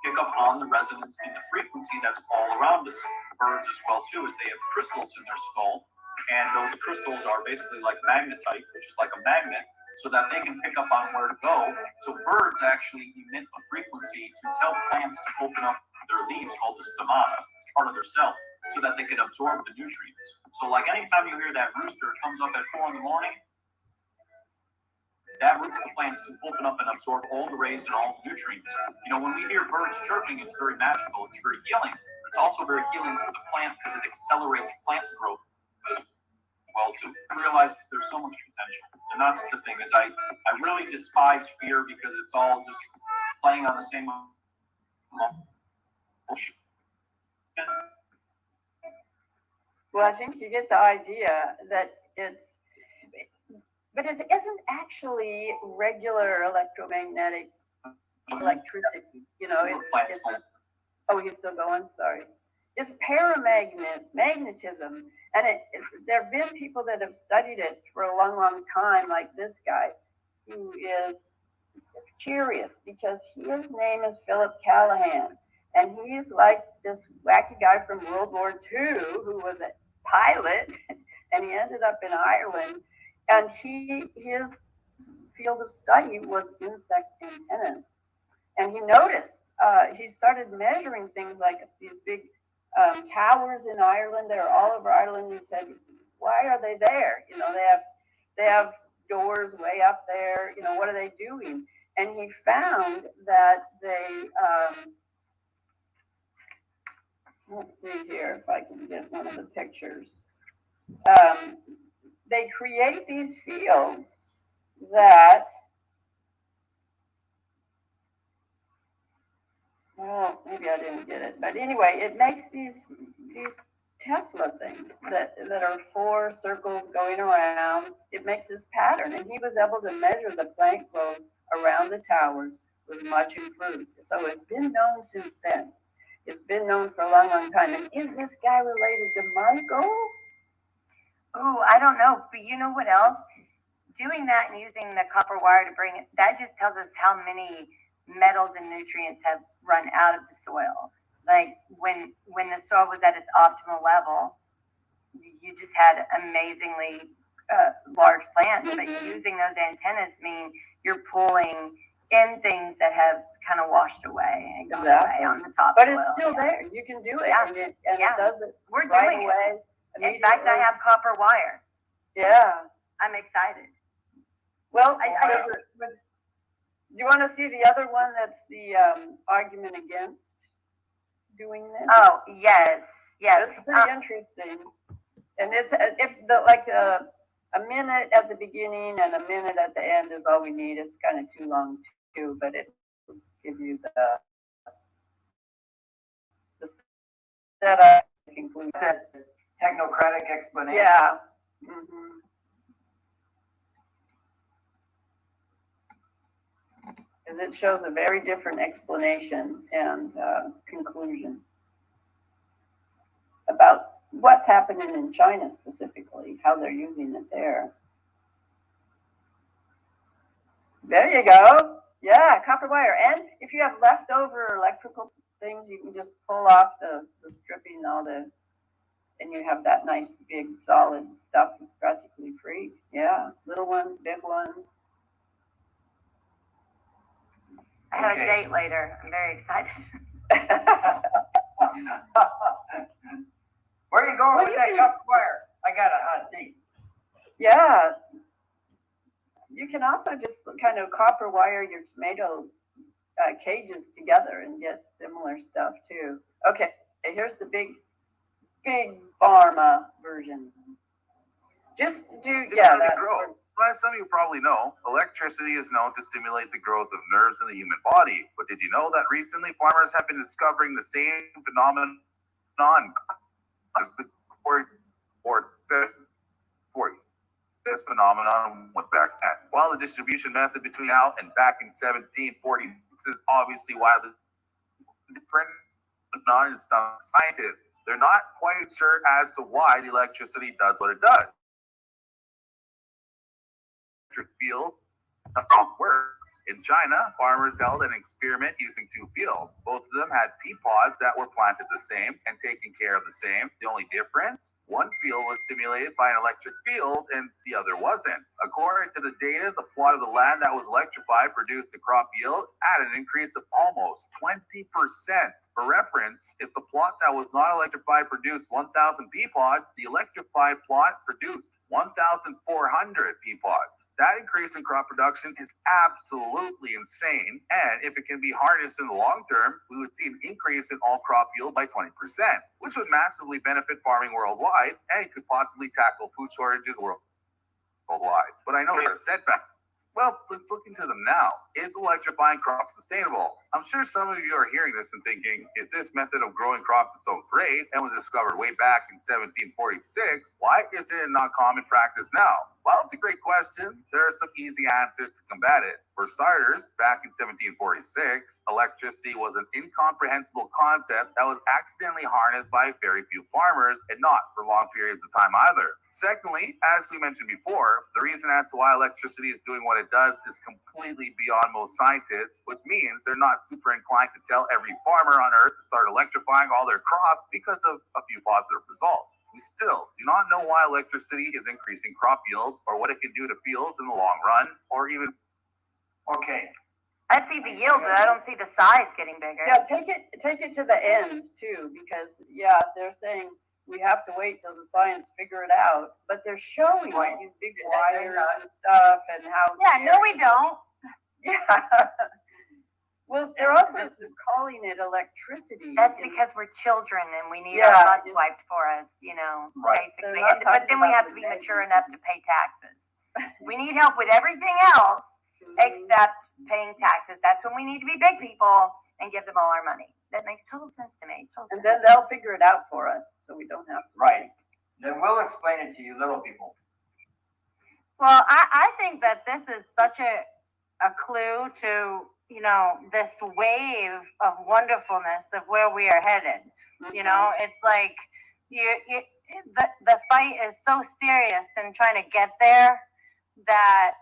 pick up on the resonance and the frequency that's all around us. Birds as well too, as they have crystals in their skull, and those crystals are basically like magnetite, which is like a magnet, so that they can pick up on where to go. So birds actually emit a frequency to tell plants to open up their leaves called the stomata. It's part of their cell, so that they can absorb the nutrients. So like anytime you hear that rooster comes up at 4 in the morning, that roots the plants to open up and absorb all the rays and all the nutrients. When we hear birds chirping, it's very magical. It's very healing. It's also very healing for the plant because it accelerates plant growth as well too. I realize there's so much potential, and that's the thing is I really despise fear because it's all just playing on the same bullshit.
Well, I think you get the idea that but it isn't actually regular electromagnetic electricity. Oh, you're still going? Sorry. It's magnetism. And there have been people that have studied it for a long, long time, like this guy, who is curious because his name is Philip Callahan. And he's like this wacky guy from World War II who was a pilot, and he ended up in Ireland. And his field of study was insect antennas. And he noticed, he started measuring things like these big towers in Ireland. They're all over Ireland. He said, why are they there? They have doors way up there. What are they doing? And he found that they, let's see here if I can get one of the pictures. They create these fields that, well, maybe I didn't get it, but anyway, it makes these Tesla things that are 4 circles going around. It makes this pattern, and he was able to measure the plant growth around the towers was much improved. So it's been known since then. It's been known for a long, long time. And is this guy related to Michael?
Oh, I don't know, but you know what else? Doing that and using the copper wire to bring it, that just tells us how many metals and nutrients have run out of the soil. Like when the soil was at its optimal level, you just had amazingly large plants, but using those antennas mean you're pulling in things that have kind of washed away and gone away on the top.
But it's still there. You can do it, and it does it.
We're
right
doing
away.
it. In fact, I have copper wire.
Yeah.
I'm excited.
Well, do you want to see the other one that's the argument against? doing this?
Oh, yes, yes.
That's pretty interesting. And it's, if the, like, a minute at the beginning and a minute at the end is all we need. It's kind of too long too, but it will give you the setup, conclusion.
That technocratic explanation.
Yeah. Mhm. Because it shows a very different explanation and conclusion about what's happening in China specifically, how they're using it there. There you go. Yeah, copper wire. And if you have leftover electrical things, you can just pull off the stripping, all the, and you have that nice big solid stuff that's practically free. Yeah, little ones, big ones.
I have a date later. I'm very excited.
Where are you going with that copper wire? I got a hot date.
Yeah. You can also just kind of copper wire your tomato cages together and get similar stuff too. Okay, here's the big pharma version. Just do, yeah. That,
as some of you probably know, electricity is known to stimulate the growth of nerves in the human body. But did you know that recently farmers have been discovering the same phenomenon this phenomenon went back at. While the distribution method between now and back in 1740 is obviously wildly different, scientists, they're not quite sure as to why the electricity does what it does. Electric field works. In China, farmers held an experiment using two fields. Both of them had pea pods that were planted the same and taken care of the same. The only difference, one field was stimulated by an electric field and the other wasn't. According to the data, the plot of the land that was electrified produced a crop yield at an increase of almost 20%. For reference, if the plot that was not electrified produced 1,000 pea pods, the electrified plot produced 1,400 pea pods. That increase in crop production is absolutely insane, and if it can be harnessed in the long term, we would see an increase in all crop yield by 20%, which would massively benefit farming worldwide, and it could possibly tackle food shortages worldwide. But I know there are setbacks. Well, let's look into them now. Is electrifying crops sustainable? I'm sure some of you are hearing this and thinking, if this method of growing crops is so great and was discovered way back in 1746, why is it not common practice now? Well, it's a great question. There are some easy answers to combat it. For starters, back in 1746, electricity was an incomprehensible concept that was accidentally harnessed by very few farmers and not for long periods of time either. Secondly, as we mentioned before, the reason as to why electricity is doing what it does is completely beyond most scientists, which means they're not super inclined to tell every farmer on earth to start electrifying all their crops because of a few positive results. We still do not know why electricity is increasing crop yields or what it can do to fields in the long run, or even...
Okay.
I see the yield, but I don't see the size getting bigger.
Yeah, take it to the end too, because yeah, they're saying we have to wait till the science figure it out, but they're showing these big wires and stuff and how.
Yeah, no, we don't.
Yeah. Well, they're also calling it electricity.
That's because we're children and we need our butts wiped for us, you know, basically. But then we have to be mature enough to pay taxes. We need help with everything else except paying taxes. That's when we need to be big people and give them all our money. That makes total sense to me.
And then they'll figure it out for us, so we don't have to.
Right. Then we'll explain it to you little people.
Well, I think that this is such a clue to, you know, this wave of wonderfulness of where we are headed. You know, it's like the fight is so serious in trying to get there that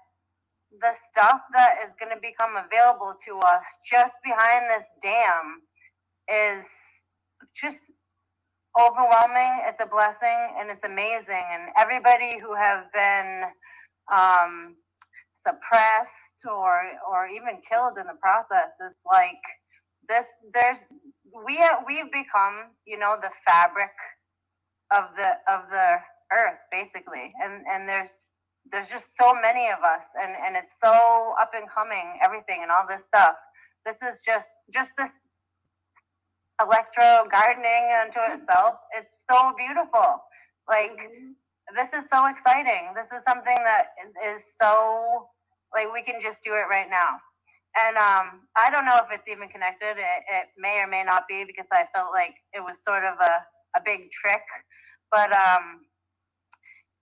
the stuff that is going to become available to us just behind this dam is just overwhelming. It's a blessing and it's amazing. And everybody who have been suppressed or even killed in the process, it's like this. We've become, you know, the fabric of the earth basically, and there's just so many of us, and it's so up and coming, everything and all this stuff. This is just this electro gardening unto itself. It's so beautiful. Like, this is so exciting. This is something that is so, like, we can just do it right now. And I don't know if it's even connected. It may or may not be, because I felt like it was sort of a big trick. But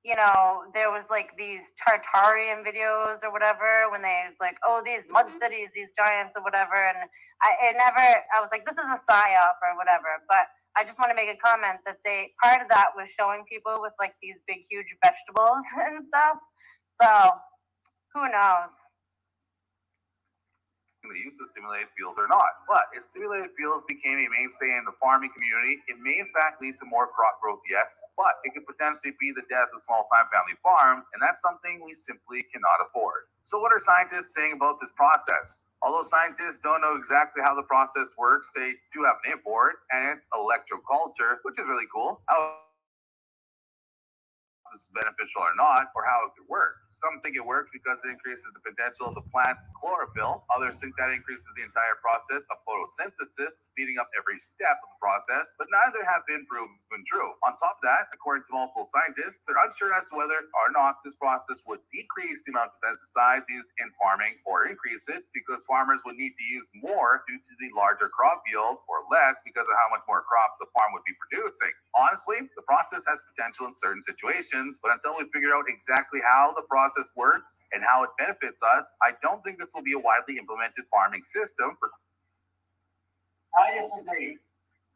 you know, there was like these Tartarian videos or whatever when they was like, oh, these mud cities, these giants or whatever. And I was like, this is a psyop or whatever. But I just want to make a comment that part of that was showing people with like these big, huge vegetables and stuff. So who knows?
The use of simulated fields or not. But if simulated fields became a mainstay in the farming community, it may in fact lead to more crop growth, yes, but it could potentially be the death of small-time family farms, and that's something we simply cannot afford. So what are scientists saying about this process? Although scientists don't know exactly how the process works, they do have a name for it, and it's electroculture, which is really cool. How this is beneficial or not, or how it could work. Some think it works because it increases the potential of the plant's chlorophyll. Others think that increases the entire process of photosynthesis, speeding up every step of the process, but neither have been proven true. On top of that, according to multiple scientists, they're unsure as to whether or not this process would decrease the amount of pesticides used in farming or increase it, because farmers would need to use more due to the larger crop yield, or less because of how much more crops the farm would be producing. Honestly, the process has potential in certain situations, but until we figure out exactly how the process works and how it benefits us, I don't think this will be a widely implemented farming system.
I disagree.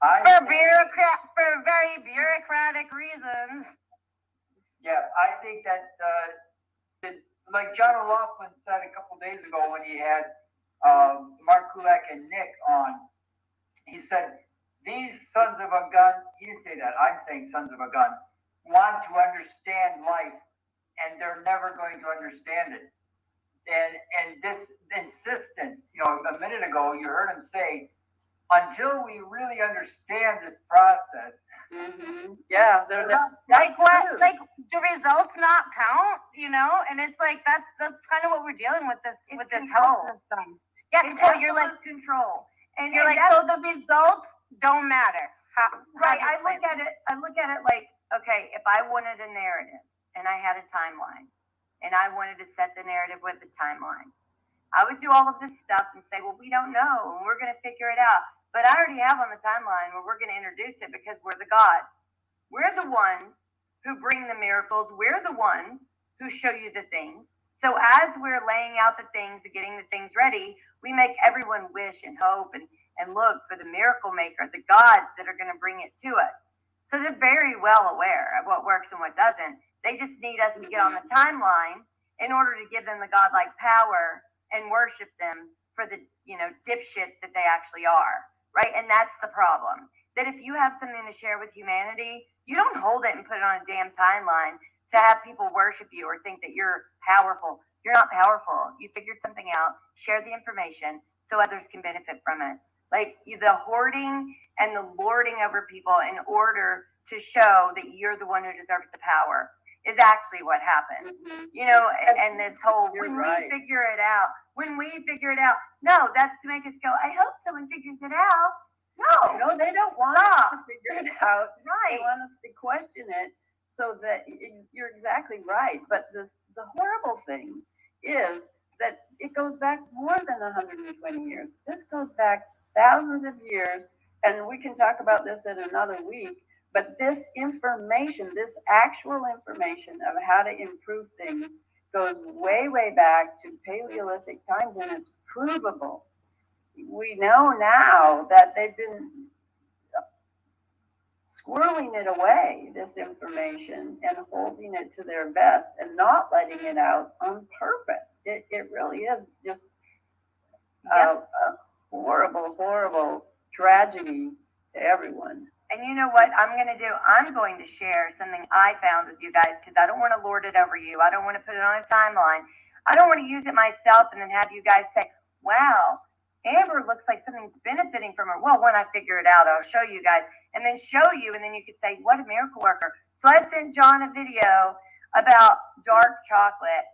For very bureaucratic reasons.
Yeah, I think that, like John O'Loughlin said a couple days ago when he had Mark Kulak and Nick on, he said, these sons of a gun, he didn't say that, I'm saying sons of a gun, want to understand life, and they're never going to understand it. And this insistence, you know, a minute ago you heard him say, until we really understand this process.
Yeah, they're not
like what? Like, do results not count? You know, and it's like that's kind of what we're dealing with this health system. Yeah, control. You're like
control, and
you're like, so the results don't matter.
Right. I look at it like, okay, if I wanted a narrative and I had a timeline, and I wanted to set the narrative with the timeline, I would do all of this stuff and say, well, we don't know, and we're going to figure it out. But I already have on the timeline where we're going to introduce it, because we're the gods. We're the ones who bring the miracles. We're the ones who show you the things. So as we're laying out the things and getting the things ready, we make everyone wish and hope and look for the miracle maker, the gods that are going to bring it to us. So they're very well aware of what works and what doesn't. They just need us to get on the timeline in order to give them the godlike power and worship them for the, you know, dipshits that they actually are, right? And that's the problem. That if you have something to share with humanity, you don't hold it and put it on a damn timeline to have people worship you or think that you're powerful. You're not powerful. You figured something out, share the information so others can benefit from it. Like the hoarding and the lording over people in order to show that you're the one who deserves the power is actually what happens. You know, and this whole, we figure it out, no, that's to make us go, I hope someone figures it out.
No, they don't want us to figure it out.
Right.
They want us to question it, so that you're exactly right. But the horrible thing is that it goes back more than 120 years. This goes back thousands of years, and we can talk about this in another week. But this information, this actual information of how to improve things, goes way, way back to Paleolithic times, and it's provable. We know now that they've been squirreling it away, this information, and holding it to their vest and not letting it out on purpose. It really is just a horrible, horrible tragedy to everyone.
And you know what I'm going to do? I'm going to share something I found with you guys, because I don't want to lord it over you. I don't want to put it on a timeline. I don't want to use it myself and then have you guys say, wow, Amber looks like something's benefiting from her. Well, when I figure it out, I'll show you guys, and then show you, and then you could say, what a miracle worker. So I sent John a video about dark chocolate,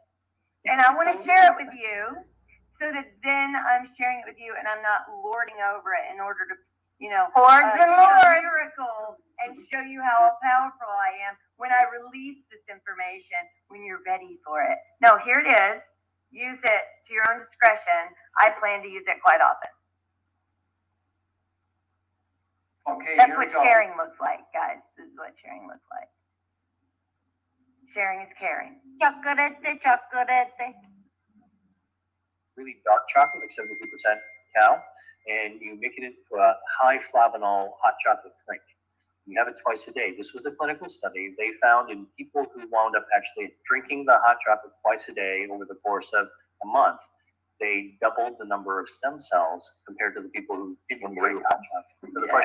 and I want to share it with you so that then I'm sharing it with you and I'm not lording over it in order to
Hordes and lords.
miracle and show you how powerful I am when I release this information when you're ready for it. No, here it is. Use it to your own discretion. I plan to use it quite often.
Okay,
That's
here we
what
go.
sharing looks like, guys. This is what sharing looks like. Sharing is caring.
Chocolate, chocolate.
Really dark chocolate, like 72% cacao, and you make it into a high flavanol hot chocolate drink. You have it twice a day. This was a clinical study. They found in people who wound up actually drinking the hot chocolate twice a day over the course of a month, they doubled the number of stem cells compared to the people who didn't drink hot chocolate.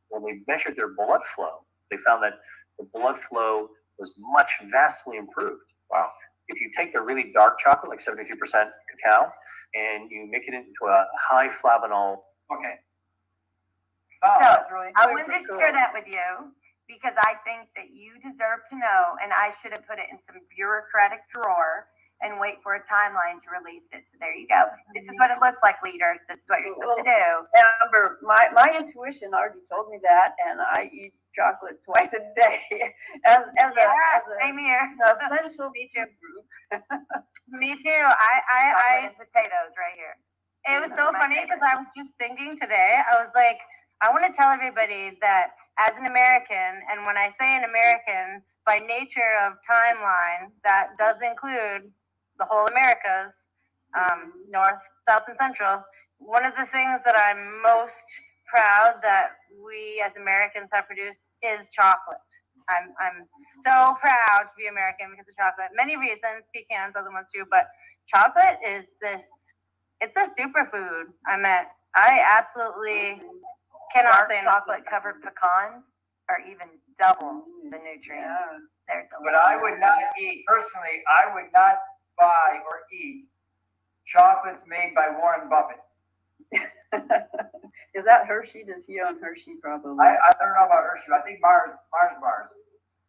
When they measured their blood flow, they found that the blood flow was vastly improved. Wow. If you take the really dark chocolate, like 73% cacao, and you make it into a high flavanol.
Okay.
So,
that's really
I wanted to
super
share
cool.
that with you because I think that you deserve to know, and I should have put it in some bureaucratic drawer and wait for a timeline to release it. So there you go. This is what it looks like, leaders. This is what you're supposed to do.
Amber, my intuition already told me that, and I eat chocolate twice a day as
Same here.
an essential group.
Me too. I
Chocolate and potatoes right here.
It was so funny because I was just thinking today, I was like, I want to tell everybody that as an American, and when I say an American, by nature of timeline, that does include the whole Americas, North, South, and Central. One of the things that I'm most proud that we as Americans have produced is chocolate. I'm so proud to be American because of chocolate. Many reasons, pecans, other ones too, but chocolate is it's a superfood. I absolutely cannot
Dark
say enough.
chocolate covered pecans are even double the nutrients. They're delicious.
But I would not eat, personally, I would not buy or eat chocolates made by Warren Buffett.
Is that Hershey? Does he own Hershey? Probably.
I don't know about Hershey. I think Mars bars.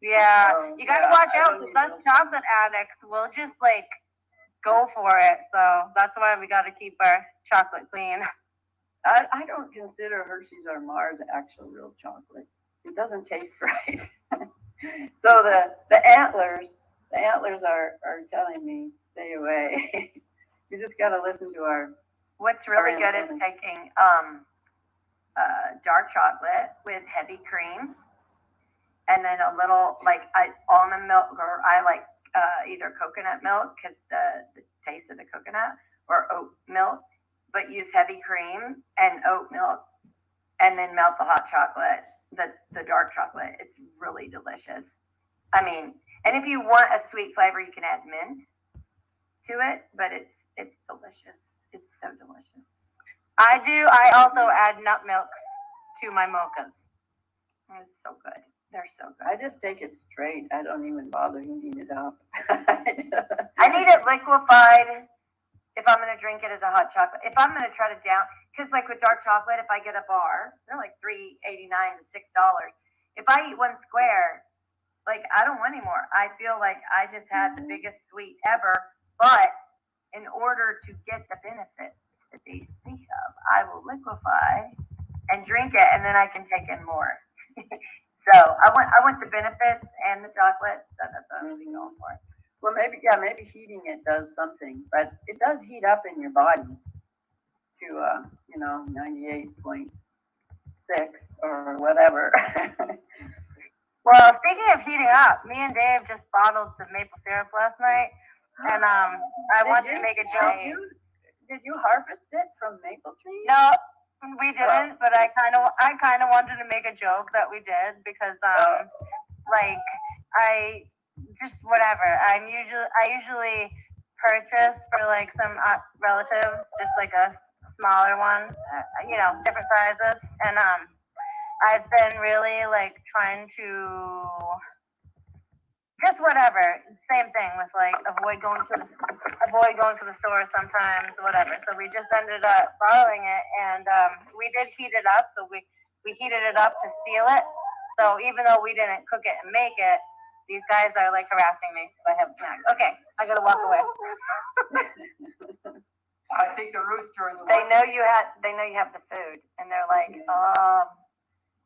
Yeah,
Oh,
you gotta
yeah,
watch
I
out
don't
because
need
us
those.
chocolate addicts will just like go for it. So that's why we gotta keep our chocolate clean.
I don't consider Hershey's or Mars actual real chocolate. It doesn't taste right. So the antlers are telling me stay away. You just gotta listen to our.
What's really good is taking dark chocolate with heavy cream, and then a little almond milk, or I like either coconut milk because the taste of the coconut, or oat milk, but use heavy cream and oat milk, and then melt the hot chocolate, the dark chocolate. It's really delicious. I mean, and if you want a sweet flavor, you can add mint to it, but it's delicious. It's so delicious.
I also add nut milks to my mochas.
It's so good. They're so good.
I just take it straight. I don't even bother heating it up.
I need it liquefied if I'm going to drink it as a hot chocolate. If I'm going to try to down, because like with dark chocolate, if I get a bar, they're like $3.89 to $6. If I eat one square, like I don't want any more. I feel like I just had the biggest sweet ever. But in order to get the benefits that they speak of, I will liquefy and drink it, and then I can take in more. So I want the benefits and the chocolate. So that's what I'm going going for.
Well, maybe heating it does something, but it does heat up in your body to 98.6 or whatever.
Well, speaking of heating up, me and Dave just bottled some maple syrup last night, and I wanted to make a joke.
Did you harvest it from maple trees?
No, we didn't, but I kind of wanted to make a joke that we did because I just whatever. I usually purchase for like some relatives just like a smaller one, different sizes, and I've been really like trying to just whatever. Same thing with like avoid going to the store sometimes, whatever. So we just ended up bottling it, and we did heat it up. So we heated it up to seal it. So even though we didn't cook it and make it, these guys are like harassing me. So I have snacks. Okay, I gotta walk away.
I think the rooster is.
They know you have the food, and they're like,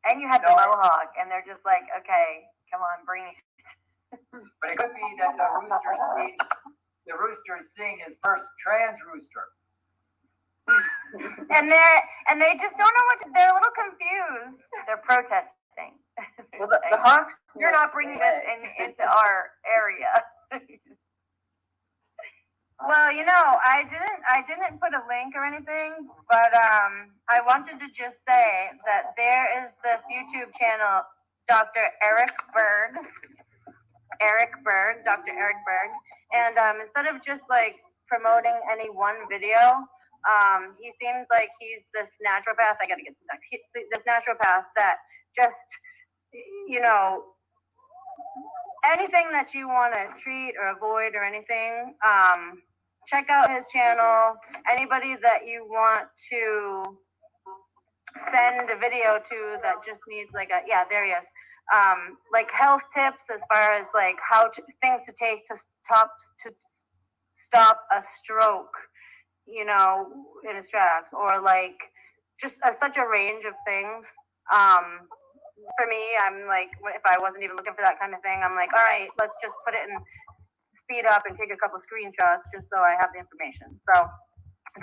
and you have the mohawk, and they're just like, okay, come on, bring it.
But it could be that the rooster is seeing his first trans rooster.
And they just don't know they're a little confused.
They're protesting.
Well, the hawks.
You're not bringing us into our area.
Well, I didn't put a link or anything, but I wanted to just say that there is this YouTube channel, Dr. Eric Berg, Dr. Eric Berg, and instead of just like promoting any one video, he seems like he's this naturopath. I gotta get some next. This naturopath that just, anything that you want to treat or avoid or anything, check out his channel. Anybody that you want to send a video to that just needs there he is. Like health tips as far as like things to take to stop a stroke, in his tracks, or like just such a range of things. For me, I'm like, if I wasn't even looking for that kind of thing, I'm like, all right, let's just put it in speed up and take a couple screenshots just so I have the information. So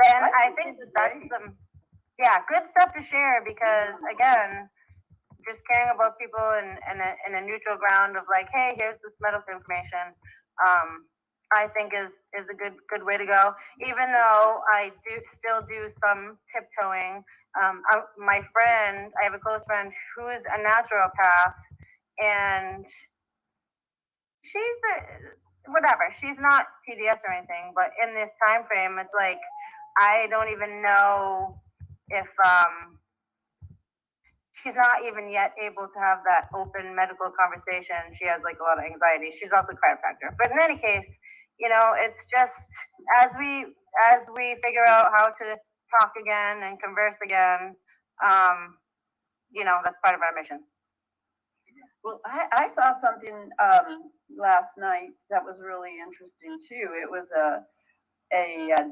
then I think that's some, good stuff to share, because again, just caring about people in a neutral ground of like, hey, here's this medical information, I think is a good way to go. Even though I still do some tiptoeing. My friend, I have a close friend who's a naturopath, and she's she's not TDS or anything, but in this time frame, it's like I don't even know if she's not even yet able to have that open medical conversation. She has like a lot of anxiety. She's also a chiropractor. But in any case, it's just as we figure out how to talk again and converse again, that's part of our mission.
Well, I saw something last night that was really interesting too. It was a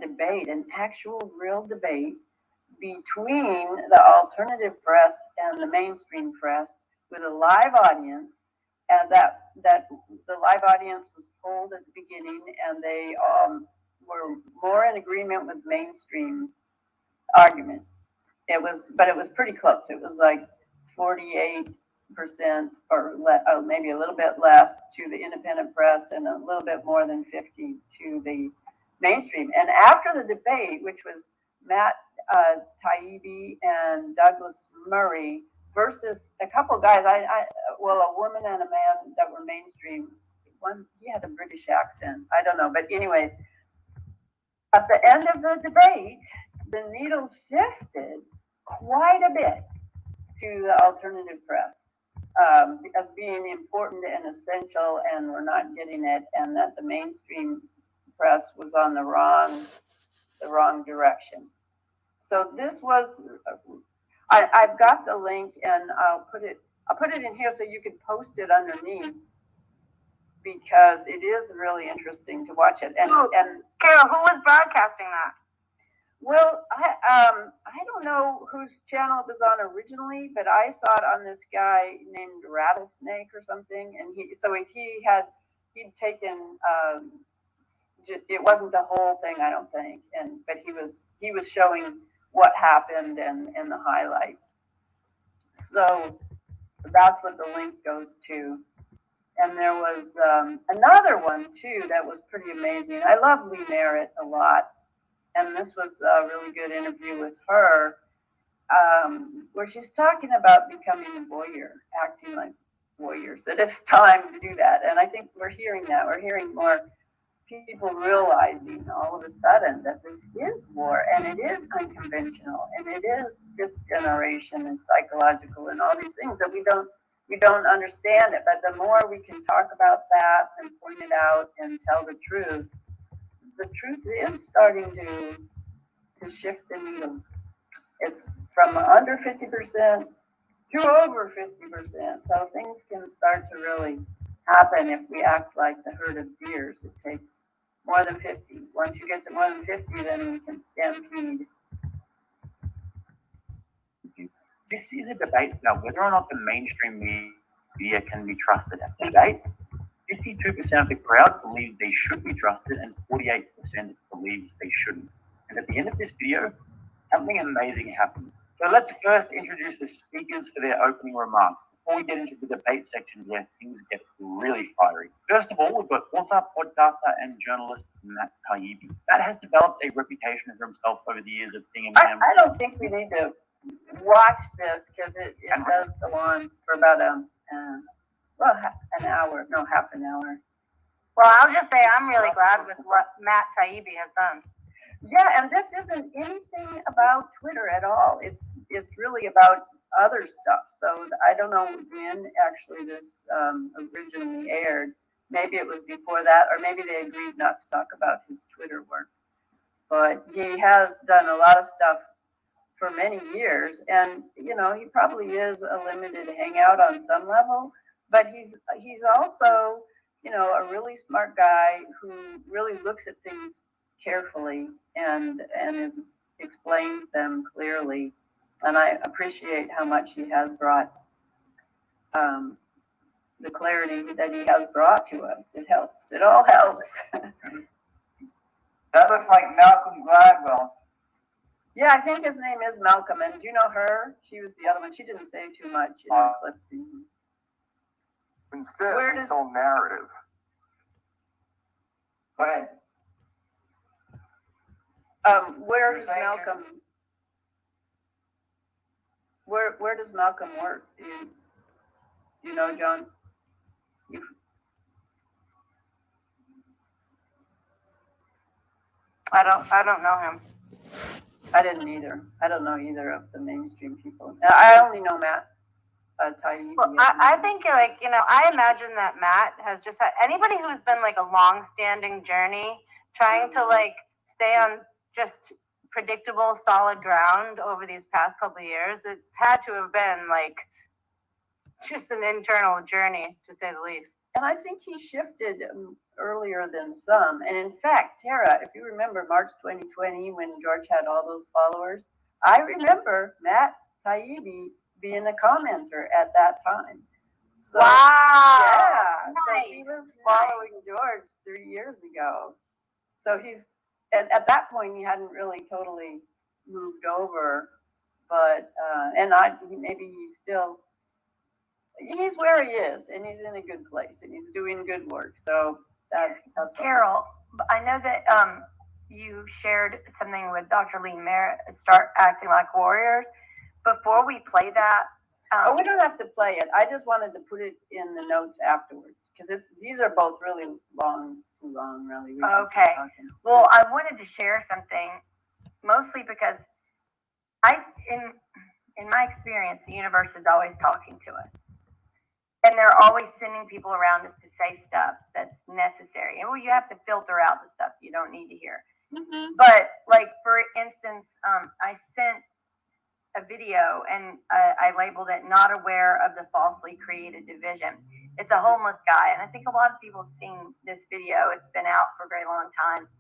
debate, an actual real debate between the alternative press and the mainstream press with a live audience, and that the live audience was polled at the beginning, and they were more in agreement with mainstream argument. But it was pretty close. It was like 48% or maybe a little bit less to the independent press and a little bit more than 50 to the mainstream. And after the debate, which was Matt Taibbi and Douglas Murray versus a couple of guys, a woman and a man that were mainstream. One, he had a British accent. I don't know. But anyway, at the end of the debate, the needle shifted quite a bit to the alternative press as being important and essential, and we're not getting it, and that the mainstream press was on the wrong direction. So this was, I've got the link, and I'll put it in here so you can post it underneath, because it is really interesting to watch it. And
Carol, who was broadcasting that?
Well, I don't know whose channel it was on originally, but I saw it on this guy named Rattlesnake or something, and he'd taken it wasn't the whole thing, I don't think, but he was showing what happened and the highlights. So that's what the link goes to. And there was another one too that was pretty amazing. I love Lee Merritt a lot. And this was a really good interview with her, where she's talking about becoming a voyeur, acting like voyeurs, that it's time to do that. And I think we're hearing that. We're hearing more people realizing all of a sudden that this is war, and it is unconventional, and it is fifth generation and psychological and all these things that we don't understand it. But the more we can talk about that and point it out and tell the truth is starting to shift the needle. It's from under 50% to over 50%. So things can start to really happen if we act like the herd of deers. It takes more than 50. Once you get to more than 50, then we can stampede.
This is a debate about whether or not the mainstream media can be trusted. At the debate, 52% of the crowd believes they should be trusted and 48% believes they shouldn't. And at the end of this video, something amazing happened. So let's first introduce the speakers for their opening remarks before we get into the debate section where things get really fiery. First of all, we've got author, podcaster, and journalist Matt Taibbi. Matt has developed a reputation for himself over the years of being a man.
I don't think we need to watch this because it does go on for about an hour, no, half an hour.
Well, I'll just say I'm really glad with what Matt Taibbi has done.
Yeah, and this isn't anything about Twitter at all. It's really about other stuff. So I don't know when actually this originally aired. Maybe it was before that, or maybe they agreed not to talk about his Twitter work. But he has done a lot of stuff for many years, and you know, he probably is a limited hangout on some level, but he's also, you know, a really smart guy who really looks at things carefully and explains them clearly, and I appreciate how much he has brought the clarity that he has brought to us. It helps. It all helps.
That looks like Malcolm Gladwell.
Yeah, I think his name is Malcolm, and do you know her? She was the other one. She didn't say too much. Let's see.
Instead,
Where
we
does-
saw narrative.
Go ahead.
Where
You're
does
saying
Malcolm? Where does Malcolm work? Do you know, John?
I don't know him.
I didn't either. I don't know either of the mainstream people. I only know Matt Taibbi.
Well, I think, like, you know, I imagine that Matt has just had anybody who's been like a long-standing journey trying to like stay on just predictable, solid ground over these past couple of years. It's had to have been like just an internal journey, to say the least.
And I think he shifted earlier than some. And in fact, Tara, if you remember March 2020 when George had all those followers, I remember Matt Taibbi being a commenter at that time. So,
wow.
Yeah.
Nice.
So he was following George 3 years ago. So and at that point he hadn't really totally moved over, but maybe he's where he is, and he's in a good place, and he's doing good work. So that's
Carol, I know that you shared something with Dr. Lee Merritt, Start Acting Like Warriors. Before we play that,
we don't have to play it. I just wanted to put it in the notes afterwards because these are both really too long, really.
Okay. Well, I wanted to share something, mostly because in my experience, the universe is always talking to us. And they're always sending people around us to say stuff that's necessary. And you have to filter out the stuff you don't need to hear. Mm-hmm. But like, for instance, I sent a video and I labeled it "Not Aware of the Falsely Created Division." It's a homeless guy. And I think a lot of people have seen this video. It's been out for a very long time.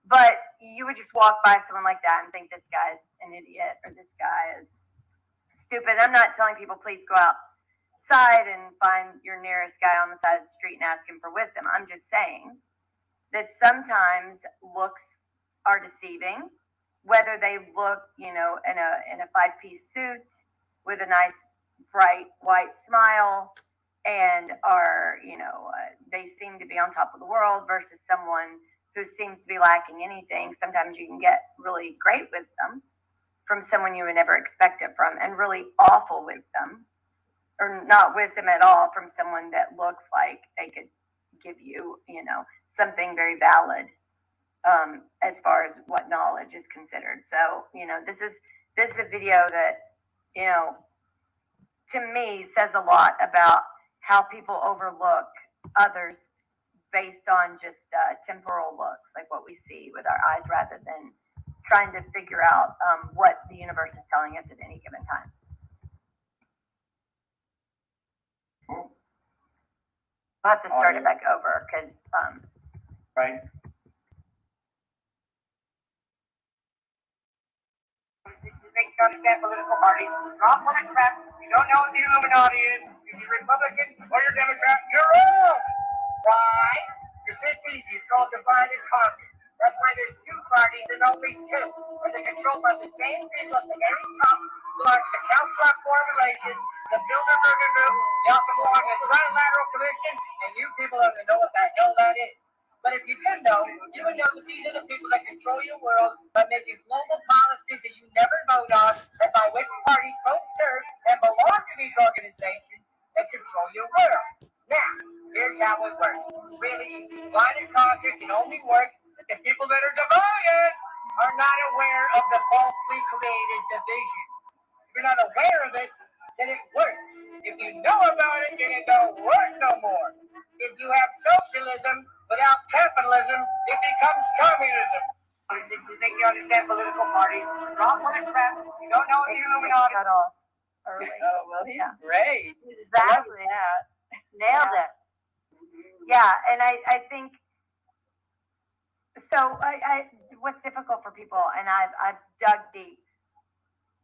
But you would just walk by someone like that and think this guy's an idiot or this guy is stupid. I'm not telling people please go outside and find your nearest guy on the side of the street and ask him for wisdom. I'm just saying that sometimes looks are deceiving, whether they look, you know, in a 5-piece suit with a nice bright white smile and are, you know, they seem to be on top of the world versus someone who seems to be lacking anything. Sometimes you can get really great wisdom from someone you would never expect it from, and really awful wisdom, or not wisdom at all, from someone that looks like they could give you, you know, something very valid as far as what knowledge is considered. So, you know, this is a video that, you know, to me says a lot about how people overlook others based on just temporal looks, like what we see with our eyes, rather than trying to figure out what the universe is telling us at any given time. I'll have to start it back over because
right.
understand political parties. Drop one of crap. You don't know what the Illuminati is. If you're Republican or you're Democrat, you're wrong. Why? Because it's easy. It's called divide and conquer. That's why there's two parties and only two. But they're controlled by the same people at the very top who are the Council on Foreign Relations, the Bilderberger Group, they also belong to the Trilateral Commission, and you people don't even know what the hell that is. But if you did know, you would know that these are the people that control your world by making global policies that you never vote on, and by which parties both serve and belong to these organizations that control your world. Now, here's how it works. Really, divide and conquer can only work if the people that are divided are not aware of the falsely created division. If you're not aware of it, then it works. If you know about it, then it don't work no more. If you have socialism without capitalism, it becomes communism. If you think you understand political parties, drop one of crap. You don't know what the Illuminati.
Cut off early.
Oh, well, he's
Yeah.
great.
Exactly. Nailed it. Yeah, and I think so. What's difficult for people, and I've dug deep.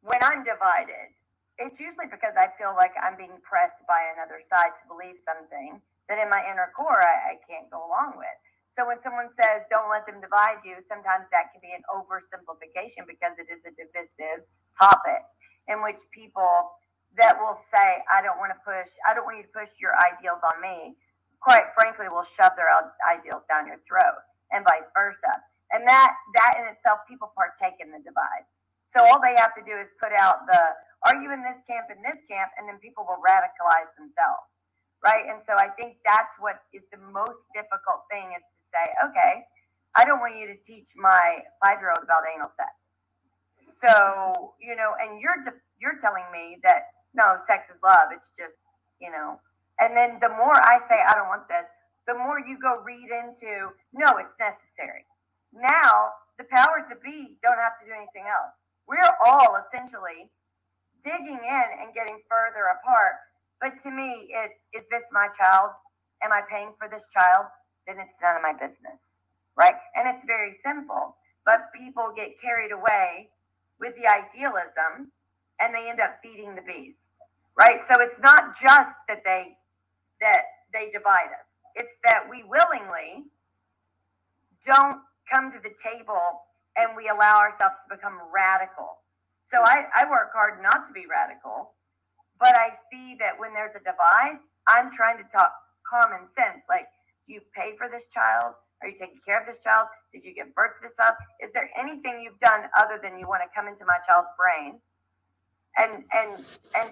When I'm divided, it's usually because I feel like I'm being pressed by another side to believe something that in my inner core I can't go along with. So when someone says, don't let them divide you, sometimes that can be an oversimplification because it is a divisive topic in which people that will say, I don't want you to push your ideals on me, quite frankly, will shove their ideals down your throat and vice versa. And that in itself, people partake in the divide. So all they have to do is put out are you in this camp, and then people will radicalize themselves, right? And so I think that's what is the most difficult thing is to say, okay, I don't want you to teach my 5-year-old about anal sex. So, and you're telling me that, no, sex is love. It's just, and then the more I say, I don't want this, the more you go read into, no, it's necessary. Now, the powers that be don't have to do anything else. We're all essentially digging in and getting further apart. But to me, is this my child? Am I paying for this child? Then it's none of my business, right? And it's very simple. But people get carried away with the idealism and they end up feeding the beast, right? So it's not just that they divide us. It's that we willingly don't come to the table and we allow ourselves to become radical. So I work hard not to be radical, but I see that when there's a divide, I'm trying to talk common sense. Like, do you pay for this child? Are you taking care of this child? Did you give birth to this child? Is there anything you've done other than you want to come into my child's brain and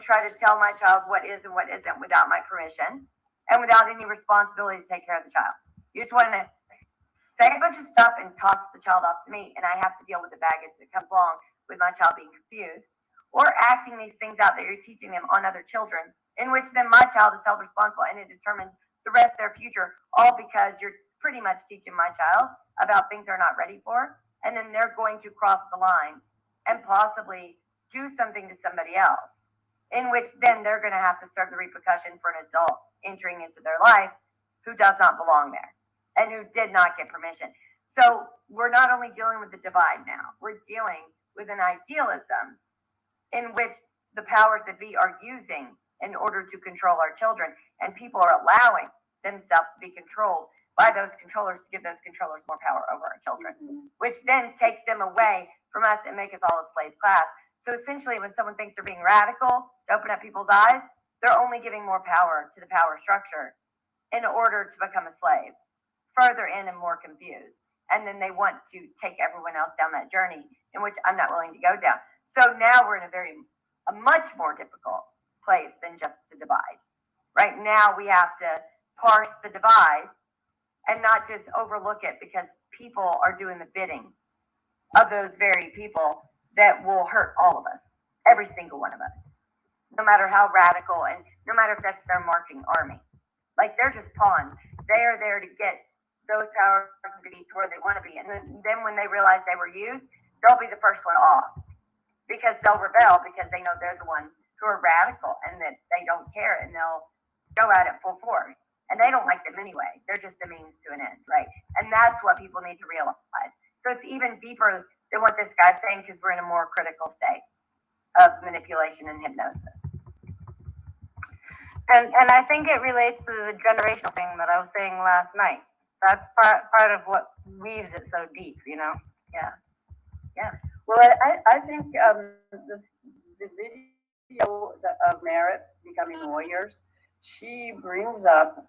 try to tell my child what is and what isn't without my permission and without any responsibility to take care of the child? You just want to say a bunch of stuff and toss the child off to me, and I have to deal with the baggage that comes along with my child being confused, or acting these things out that you're teaching them on other children, in which then my child is held responsible and it determines the rest of their future, all because you're pretty much teaching my child about things they're not ready for, and then they're going to cross the line and possibly do something to somebody else, in which then they're going to have to serve the repercussion for an adult entering into their life who does not belong there and who did not get permission. So we're not only dealing with the divide now, we're dealing with an idealism in which the powers that be are using in order to control our children. And people are allowing themselves to be controlled by those controllers to give those controllers more power over our children, which then take them away from us and make us all a slave class. So essentially, when someone thinks they're being radical to open up people's eyes, they're only giving more power to the power structure in order to become a slave, further in and more confused. And then they want to take everyone else down that journey in which I'm not willing to go down. So now we're in a much more difficult place than just the divide. Right now we have to parse the divide and not just overlook it because people are doing the bidding of those very people that will hurt all of us, every single one of us, no matter how radical and no matter if that's their marching army. Like, they're just pawns. They are there to get those powers to be to where they want to be. And then when they realize they were used, they'll be the first one off because they'll rebel because they know they're the ones who are radical and that they don't care and they'll go at it full force. And they don't like them anyway. They're just a means to an end, right? And that's what people need to realize. So it's even deeper than what this guy's saying because we're in a more critical state. of manipulation and hypnosis.
And I think it relates to the generational thing that I was saying last night. That's part of what weaves it so deep, you know?
Yeah.
Well, I think the video of Merit becoming warriors, she brings up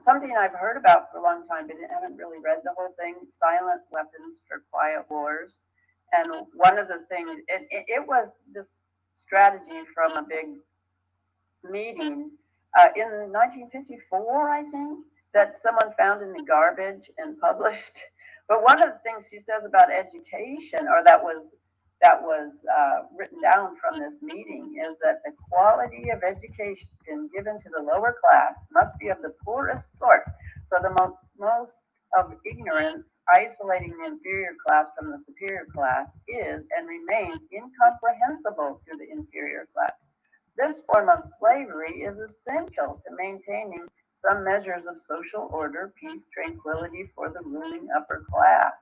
something I've heard about for a long time, but I haven't really read the whole thing, silent weapons for quiet wars. And one of the things, it was this strategy from a big meeting in 1954, I think, that someone found in the garbage and published. But one of the things she says about education, or that was written down from this meeting, is that the quality of education given to the lower class must be of the poorest sort. So the most of ignorance, isolating the inferior class from the superior class, is and remains incomprehensible to the inferior class. This form of slavery is essential to maintaining some measures of social order, peace, tranquility for the ruling upper class.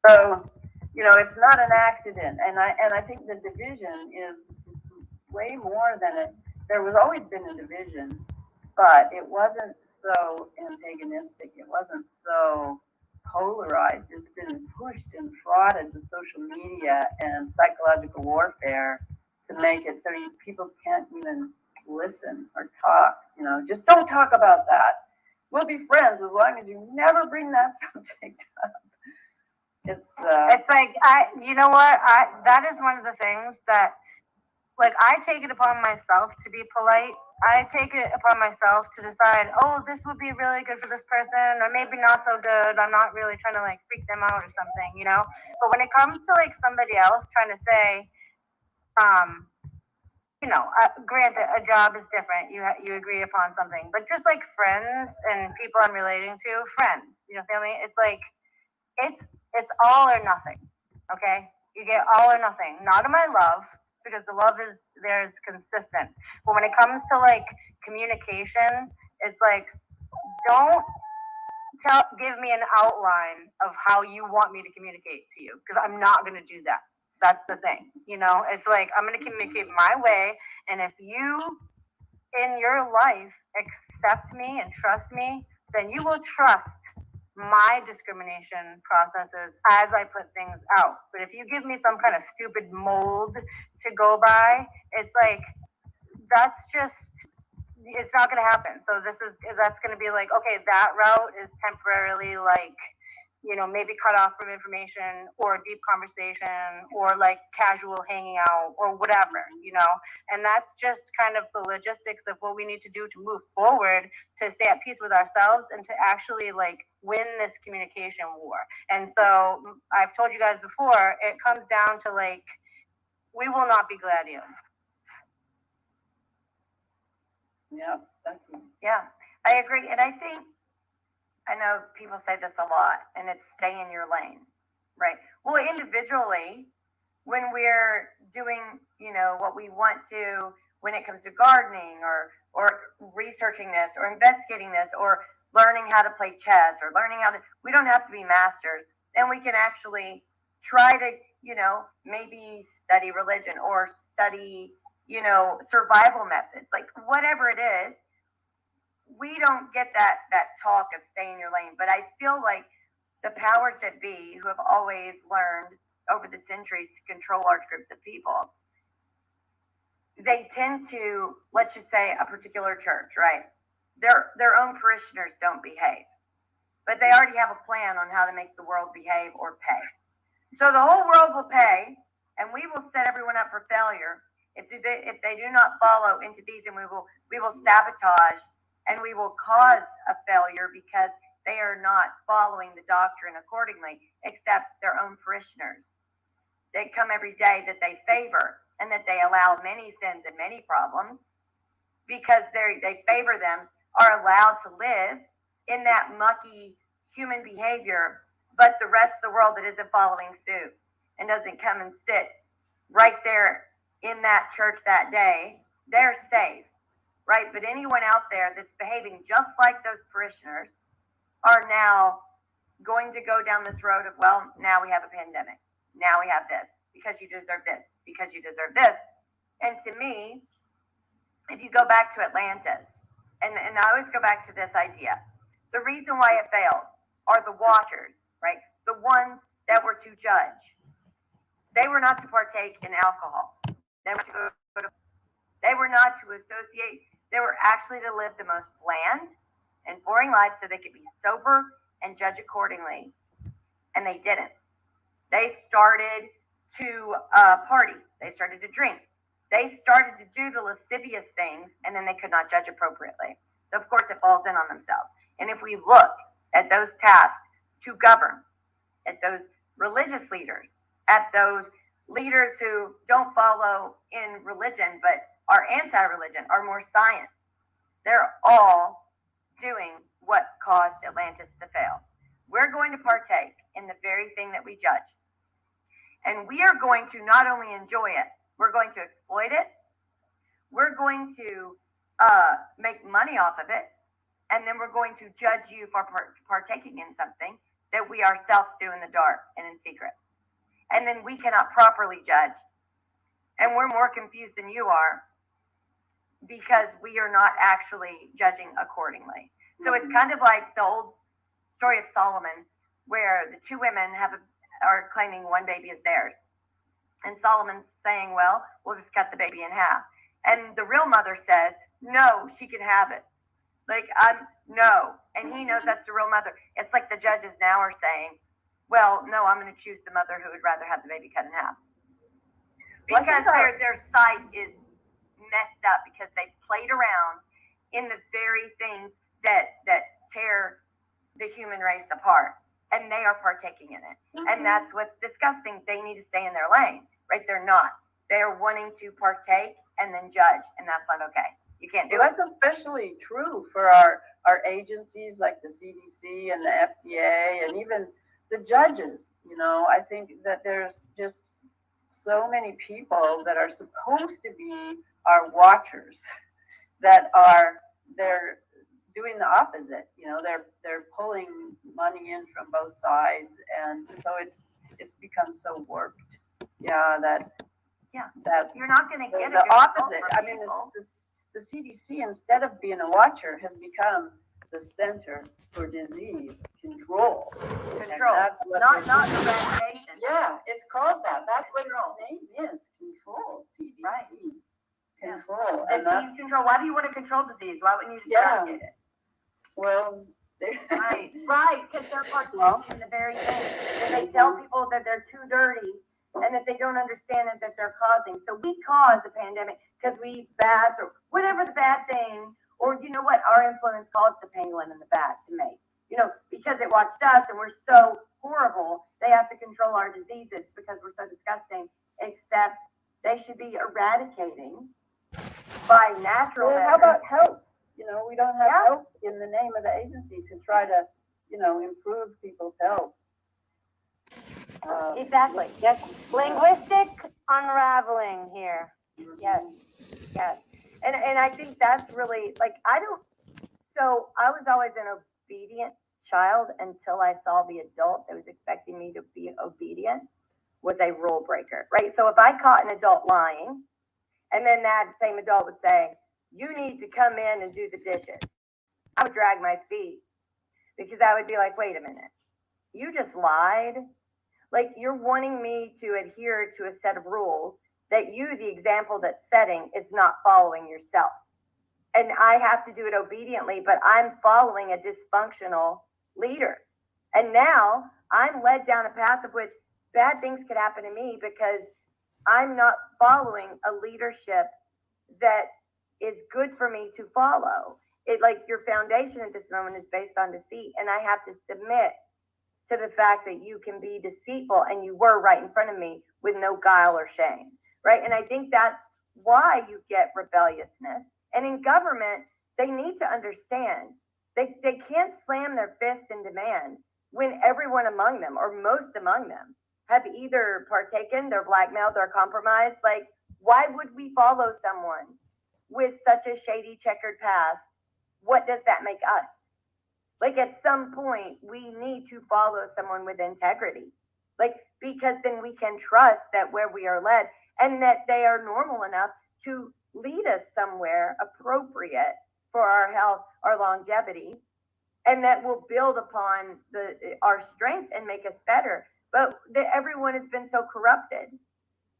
So, it's not an accident, and I think the division is way more than it. There was always been a division, but it wasn't so antagonistic. It wasn't so polarized. It's been pushed and frauded with social media and psychological warfare to make it so people can't even listen or talk. Just don't talk about that. We'll be friends as long as you never bring that subject up. It's
like, you know what? That is one of the things that, like, I take it upon myself to be polite. I take it upon myself to decide, oh, this would be really good for this person, or maybe not so good. I'm not really trying to, like, freak them out or something, you know? But when it comes to, like, somebody else trying to say, granted, a job is different. You agree upon something, but just like friends and people I'm relating to, friends, feel me? It's like, it's all or nothing, okay? You get all or nothing. Not in my love, because the love is consistent. But when it comes to like communication, it's like, don't give me an outline of how you want me to communicate to you, because I'm not going to do that. That's the thing, it's like, I'm going to communicate my way. And if you in your life accept me and trust me, then you will trust my discrimination processes as I put things out. But if you give me some kind of stupid mold to go by, it's like, it's not going to happen. So that's going to be like, okay, that route is temporarily like, maybe cut off from information or deep conversation or like casual hanging out or whatever, and that's just kind of the logistics of what we need to do to move forward, to stay at peace with ourselves and to actually like win this communication war. And so I've told you guys before, it comes down to like, we will not be gladiators.
Yeah, I agree. And I know people say this a lot, and it's stay in your lane, right? Well, individually, when we're doing, what we want to, when it comes to gardening or researching this or investigating this or learning how to play chess or we don't have to be masters. And we can actually try to, maybe study religion or study, survival methods, like whatever it is. We don't get that talk of stay in your lane, but I feel like the powers that be, who have always learned over the centuries to control large groups of people, they tend to, let's just say a particular church, right? Their own parishioners don't behave, but they already have a plan on how to make the world behave or pay. So the whole world will pay, and we will set everyone up for failure if they do not follow into these, and we will sabotage. And we will cause a failure because they are not following the doctrine accordingly, except their own parishioners. They come every day that they favor and that they allow many sins and many problems because they favor them, are allowed to live in that mucky human behavior, but the rest of the world that isn't following suit and doesn't come and sit right there in that church that day, they're safe. Right, but anyone out there that's behaving just like those parishioners are now going to go down this road of, well, now we have a pandemic. Now we have this because you deserve this. because you deserve this. And to me, if you go back to Atlantis, and I always go back to this idea, the reason why it failed are the watchers, right? The ones that were to judge. They were not to partake in alcohol. They were not to associate. They were actually to live the most bland and boring life so they could be sober and judge accordingly. And they didn't. They started to party. They started to drink. They started to do the lascivious things, and then they could not judge appropriately. So, of course, it falls in on themselves. And if we look at those tasked to govern, at those religious leaders, at those leaders who don't follow in religion but are anti-religion, are more science, they're all doing what caused Atlantis to fail. We're going to partake in the very thing that we judge. And we are going to not only enjoy it, we're going to exploit it, we're going to make money off of it, and then we're going to judge you for partaking in something that we ourselves do in the dark and in secret. And then we cannot properly judge. And we're more confused than you are because we are not actually judging accordingly. So it's kind of like the old story of Solomon, where the two women are claiming one baby is theirs. And Solomon's saying, well, we'll just cut the baby in half. And the real mother says, no, she can have it. Like, no. And he knows that's the real mother. It's like the judges now are saying, well, no, I'm going to choose the mother who would rather have the baby cut in half. Because their sight is messed up, because they played around in the very things that tear the human race apart. And they are partaking in it. Mm-hmm. And that's what's disgusting. They need to stay in their lane, right? They're not. They're wanting to partake and then judge, and that's not okay. You can't do it.
That's especially true for our agencies like the CDC and the FDA and even the judges. You know, I think that there's just so many people that are supposed to be our watchers that they're doing the opposite. You know, they're pulling money in from both sides, and so it's become so warped. Yeah, that
you're not going to get
the opposite. I mean, the CDC, instead of being a watcher, has become the center for disease control.
Not eradication.
Yeah, it's called that. That's what its name is. Control. CDC. Right. Control.
Yeah. Disease control. Why do you want to control disease? Why wouldn't you just eradicate it?
Well,
right, because they're partaking in the very thing. And they tell people that they're too dirty and that they don't understand it, that they're causing. So we cause a pandemic because we eat bats or whatever the bad thing, or you know what, our influence caused the pangolin and the bat to mate. You know, because it watched us and we're so horrible, they have to control our diseases because we're so disgusting, except they should be eradicating by natural measures.
How about health? You know, we don't have health in the name of the agency to try to, you know, improve people's health.
Exactly. Yes. Linguistic unraveling here. Yes. Yes. And I think that's really, like, I was always an obedient child until I saw the adult that was expecting me to be obedient was a rule breaker, right? So if I caught an adult lying, and then that same adult would say, you need to come in and do the dishes, I would drag my feet, because I would be like, wait a minute, you just lied? Like, you're wanting me to adhere to a set of rules that you, the example that's setting, is not following yourself. And I have to do it obediently, but I'm following a dysfunctional leader. And now I'm led down a path of which bad things could happen to me because I'm not following a leadership that is good for me to follow. It, like, your foundation at this moment is based on deceit, and I have to submit to the fact that you can be deceitful, and you were right in front of me with no guile or shame, right? And I think that's why you get rebelliousness. And in government, they need to understand they can't slam their fist in demand when everyone among them, or most among them, have either partaken, they're blackmailed, they're compromised. Like, why would we follow someone with such a shady checkered past? What does that make us? Like, at some point, we need to follow someone with integrity. Like, because then we can trust that where we are led,
and that they are normal enough to lead us somewhere appropriate for our health, our longevity, and that will build upon our strength and make us better. But everyone has been so corrupted.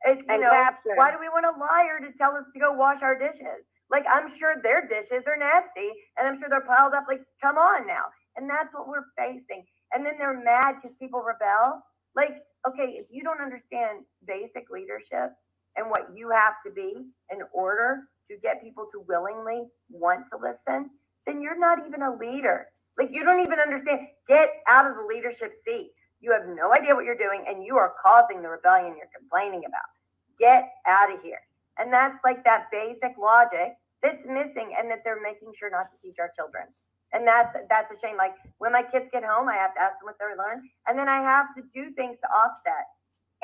And captured.
Why do we want a liar to tell us to go wash our dishes? Like, I'm sure their dishes are nasty, and I'm sure they're piled up. Like, come on now. And that's what we're facing. And then they're mad because people rebel. Like, okay, if you don't understand basic leadership and what you have to be in order to get people to willingly want to listen, then you're not even a leader. Like, you don't even understand. Get out of the leadership seat. You have no idea what you're doing, and you are causing the rebellion you're complaining about. Get out of here. And that's like that basic logic that's missing, and that they're making sure not to teach our children. And that's a shame. Like, when my kids get home, I have to ask them what they learned, and then I have to do things to offset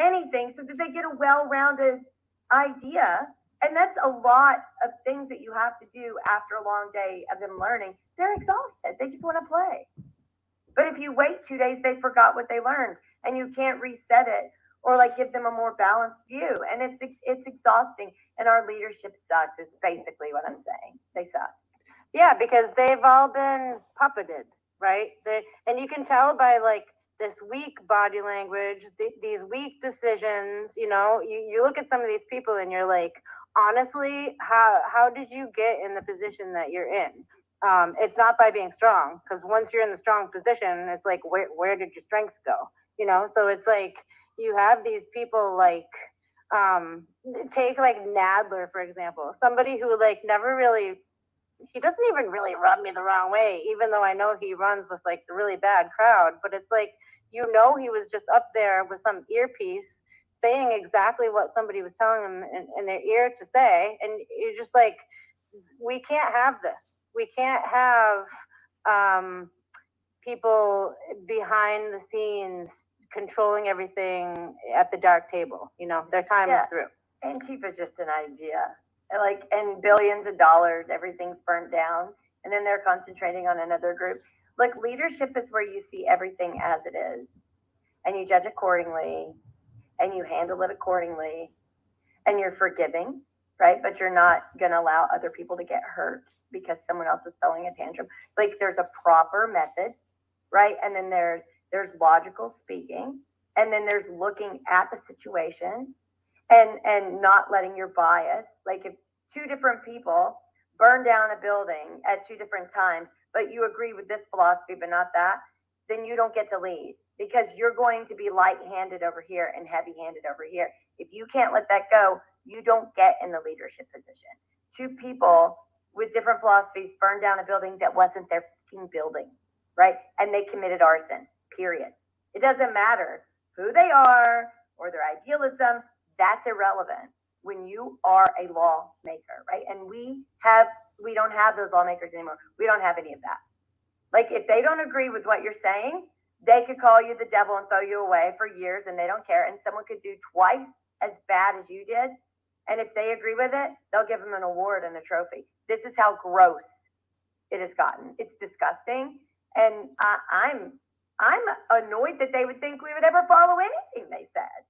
anything so that they get a well-rounded idea. And that's a lot of things that you have to do after a long day of them learning. They're exhausted. They just want to play. But if you wait 2 days, they forgot what they learned, and you can't reset it or like give them a more balanced view. And it's exhausting. And our leadership sucks is basically what I'm saying. They suck.
Yeah, because they've all been puppeted, right? And you can tell by like this weak body language, these weak decisions. You look at some of these people and you're like, honestly, how did you get in the position that you're in? It's not by being strong, because once you're in the strong position, it's like, where did your strength go? So it's like you have these people like, take like Nadler, for example, somebody who like never really, he doesn't even really rub me the wrong way, even though I know he runs with like the really bad crowd. But it's like, he was just up there with some earpiece saying exactly what somebody was telling him in their ear to say. And you're just like, we can't have this. We can't have people behind the scenes controlling everything at the dark table. Their time is through.
Antifa is just an idea. And billions of dollars, everything's burnt down, and then they're concentrating on another group. Like, leadership is where you see everything as it is, and you judge accordingly, and you handle it accordingly, and you're forgiving, right? But you're not going to allow other people to get hurt because someone else is throwing a tantrum. Like, there's a proper method, right? And then there's logical speaking, and then there's looking at the situation and not letting your bias. Like, if two different people burn down a building at two different times, but you agree with this philosophy but not that, then you don't get to lead, because you're going to be light-handed over here and heavy-handed over here. If you can't let that go, you don't get in the leadership position. Two people with different philosophies burned down a building that wasn't their fucking building, right? And they committed arson, period. It doesn't matter who they are or their idealism. That's irrelevant when you are a lawmaker, right? And we don't have those lawmakers anymore. We don't have any of that. Like, if they don't agree with what you're saying, they could call you the devil and throw you away for years, and they don't care. And someone could do twice as bad as you did, and if they agree with it, they'll give them an award and a trophy. This is how gross it has gotten. It's disgusting, and I'm annoyed that they would think we would ever follow anything they said,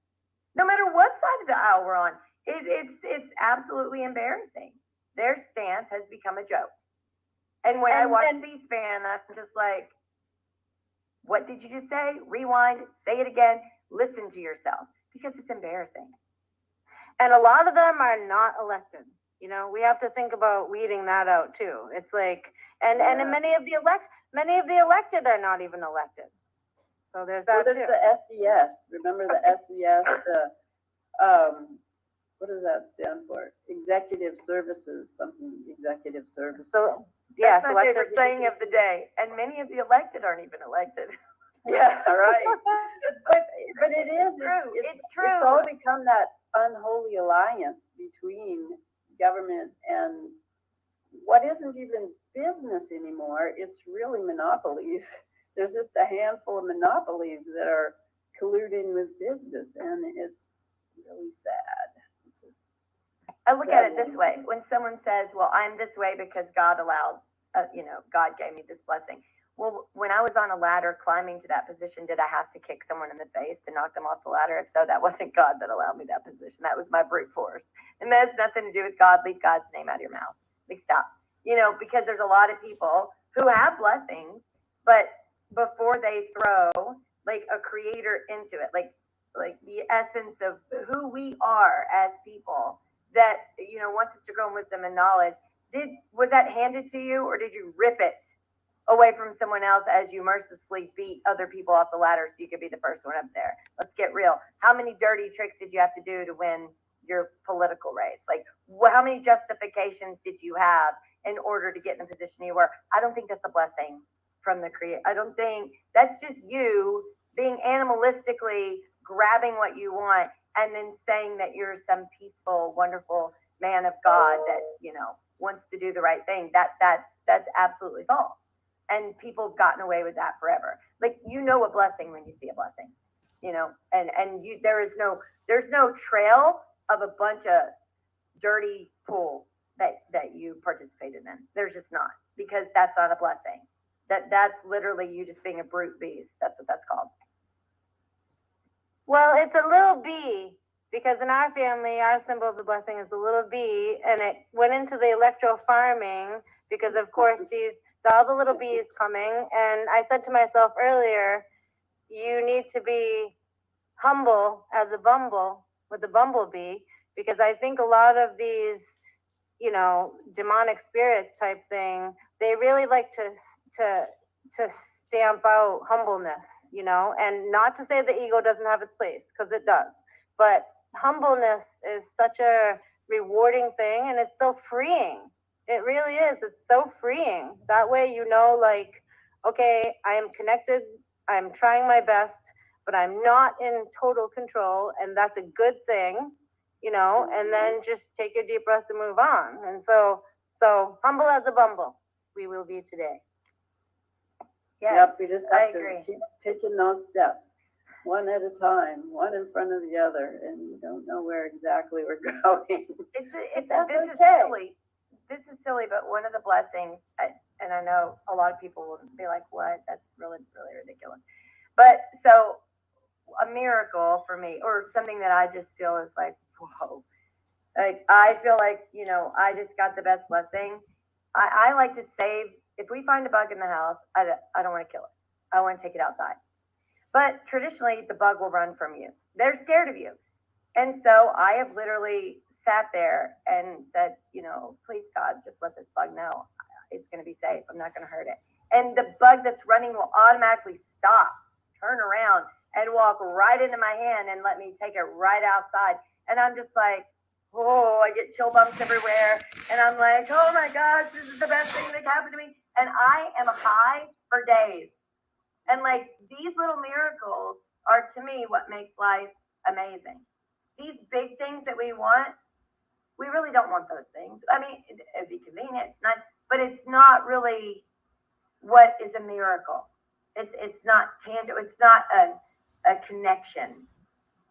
no matter what side of the aisle we're on. It's absolutely embarrassing. Their stance has become a joke. And when I watch C-SPAN, I'm just like, what did you just say? Rewind, say it again, listen to yourself, because it's embarrassing.
And a lot of them are not elected. We have to think about weeding that out too. It's like, and many of the elected are not even elected. So there's that.
Well, there's the SES. Remember the SES? What does that stand for? Executive Services, something executive services.
So that's my favorite saying of the day. And many of the elected aren't even elected.
Yeah, right. but it is true. It's true. It's all become that unholy alliance between government and what isn't even business anymore. It's really monopolies. There's just a handful of monopolies that are colluding with business, and it's really sad.
I look at it this way. When someone says, well, I'm this way because God allowed, God gave me this blessing. Well, when I was on a ladder climbing to that position, did I have to kick someone in the face to knock them off the ladder? If so, that wasn't God that allowed me that position. That was my brute force. And that has nothing to do with God. Leave God's name out of your mouth. Like, stop. Because there's a lot of people who have blessings, but before they throw like a creator into it, like the essence of who we are as people, that, wants us to grow in wisdom and knowledge, was that handed to you, or did you rip it away from someone else as you mercilessly beat other people off the ladder so you could be the first one up there? Let's get real. How many dirty tricks did you have to do to win your political race? Like, how many justifications did you have in order to get in the position you were? I don't think that's a blessing from the creator. I don't think that's just you being animalistically grabbing what you want and then saying that you're some peaceful, wonderful man of God that, wants to do the right thing. That's absolutely false. And people have gotten away with that forever. Like, a blessing when you see a blessing, there's no trail of a bunch of dirty pool that you participated in. There's just not, because that's not a blessing. That's literally you just being a brute beast. That's what that's called.
Well, it's a little bee, because in our family, our symbol of the blessing is the little bee, and it went into the electro farming because, of course, all the little bees coming. And I said to myself earlier, you need to be humble as a bumble with a bumblebee, because I think a lot of these, demonic spirits type thing, they really like to stamp out humbleness, and not to say the ego doesn't have its place, because it does, but humbleness is such a rewarding thing, and it's so freeing. It really is. It's so freeing. That way, okay, I am connected. I'm trying my best, but I'm not in total control, and that's a good thing, and then just take your deep breaths and move on. And so humble as a bumble, we will be today.
Yes,
Yep, we just
I
have to
agree.
keep taking those steps, one at a time, one in front of the other, and you don't know where exactly we're going.
This is
okay.
silly. This is silly, but one of the blessings, and I know a lot of people will be like, what? That's really, really ridiculous. But so a miracle for me, or something that I just feel is like, whoa. Like, I feel like, I just got the best blessing. I like to save, if we find a bug in the house, I don't want to kill it. I want to take it outside. But traditionally, the bug will run from you. They're scared of you. And so I have literally sat there and said, please, God, just let this bug know it's going to be safe. I'm not going to hurt it. And the bug that's running will automatically stop, turn around, and walk right into my hand and let me take it right outside. And I'm just like, oh, I get chill bumps everywhere. And I'm like, oh my gosh, this is the best thing that happened to me. And I am high for days. And like, these little miracles are, to me, what makes life amazing. These big things that we want, we really don't want those things. I mean, it'd be convenient, it's nice, but it's not really what is a miracle. It's not tangible. It's not a connection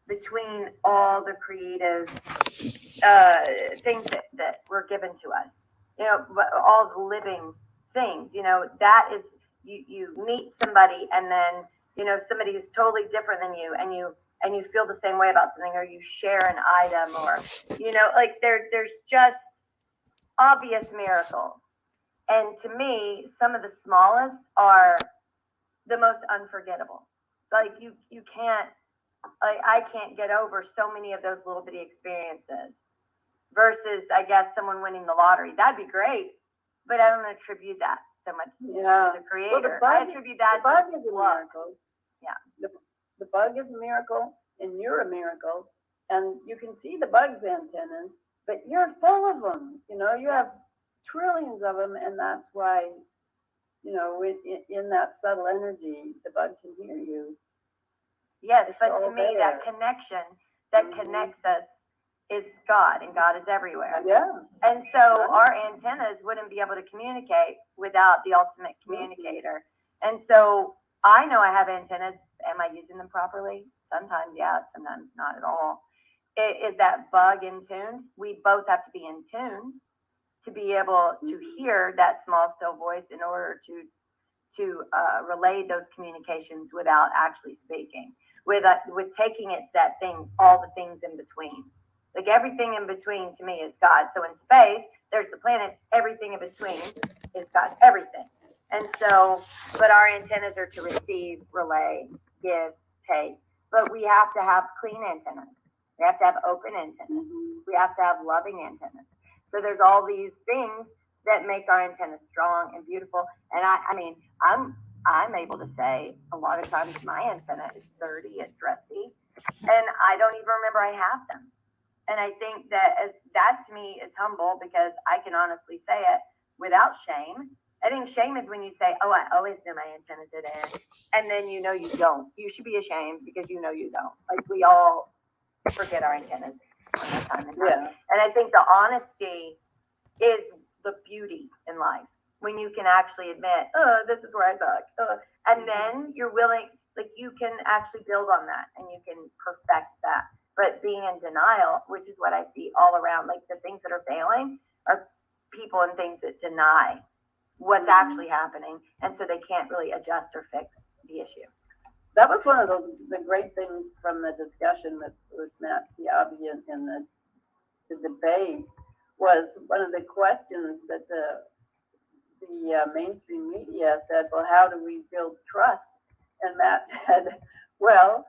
between all the creative things that were given to us. All the living things. That is, you meet somebody, and then somebody who's totally different than you, and you feel the same way about something, or you share an item, or there's just obvious miracles. And to me, some of the smallest are the most unforgettable. Like, you can't, I can't get over so many of those little bitty experiences versus, I guess, someone winning the lottery. That'd be great, but I don't attribute that so much to the creator.
Well,
I attribute that
the bug
to
is a
luck.
miracle.
Yeah.
The bug is a miracle, and you're a miracle, and you can see the bug's antennas, but you're full of them. You have trillions of them, and that's why, in that subtle energy, the bug can hear you.
Yes,
It's
but
all
to me,
there.
that connection that connects us is God, and God is everywhere.
Yeah.
And so our antennas wouldn't be able to communicate without the ultimate communicator. And so I know I have antennas. Am I using them properly? Sometimes yes, sometimes not at all. Is that bug in tune? We both have to be in tune to be able to hear that small, still voice in order to to relay those communications without actually speaking, with taking it to that thing, all the things in between. Like everything in between to me is God. So in space, there's the planets, everything in between is God, everything. And so, but our antennas are to receive, relay, give, take. But we have to have clean antennas. We have to have open antennas. We have to have loving antennas. So there's all these things that make our antennas strong and beautiful. And I mean, I'm able to say a lot of times my antenna is dirty, it's rusty, and I don't even remember I have them. And I think that to me is humble because I can honestly say it without shame. I think shame is when you say, oh, I always knew my antennas are there. And then you know you don't. You should be ashamed because you know you don't. Like we all forget our antennas time and time.
Yeah.
And I think the honesty is the beauty in life. When you can actually admit, oh, this is where I suck. And then you're willing, like you can actually build on that and you can perfect that. But being in denial, which is what I see all around, like the things that are failing are people and things that deny what's actually happening. And so they can't really adjust or fix the issue.
That was one of the great things from the discussion with Matt Piabi in the debate was one of the questions that the mainstream media said, well, how do we build trust? And Matt said, well,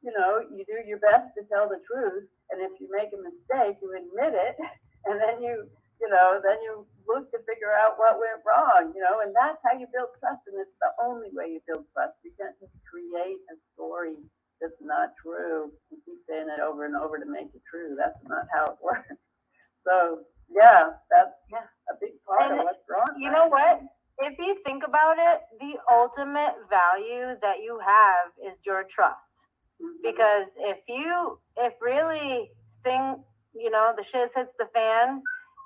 you know, you do your best to tell the truth, and if you make a mistake, you admit it, and then you look to figure out what went wrong, and that's how you build trust, and it's the only way you build trust. You can't just create a story that's not true and keep saying it over and over to make it true. That's not how it works. So yeah, that's a big part of what's wrong.
You know what? If you think about it, the ultimate value that you have is your trust. Because if really the shit hits the fan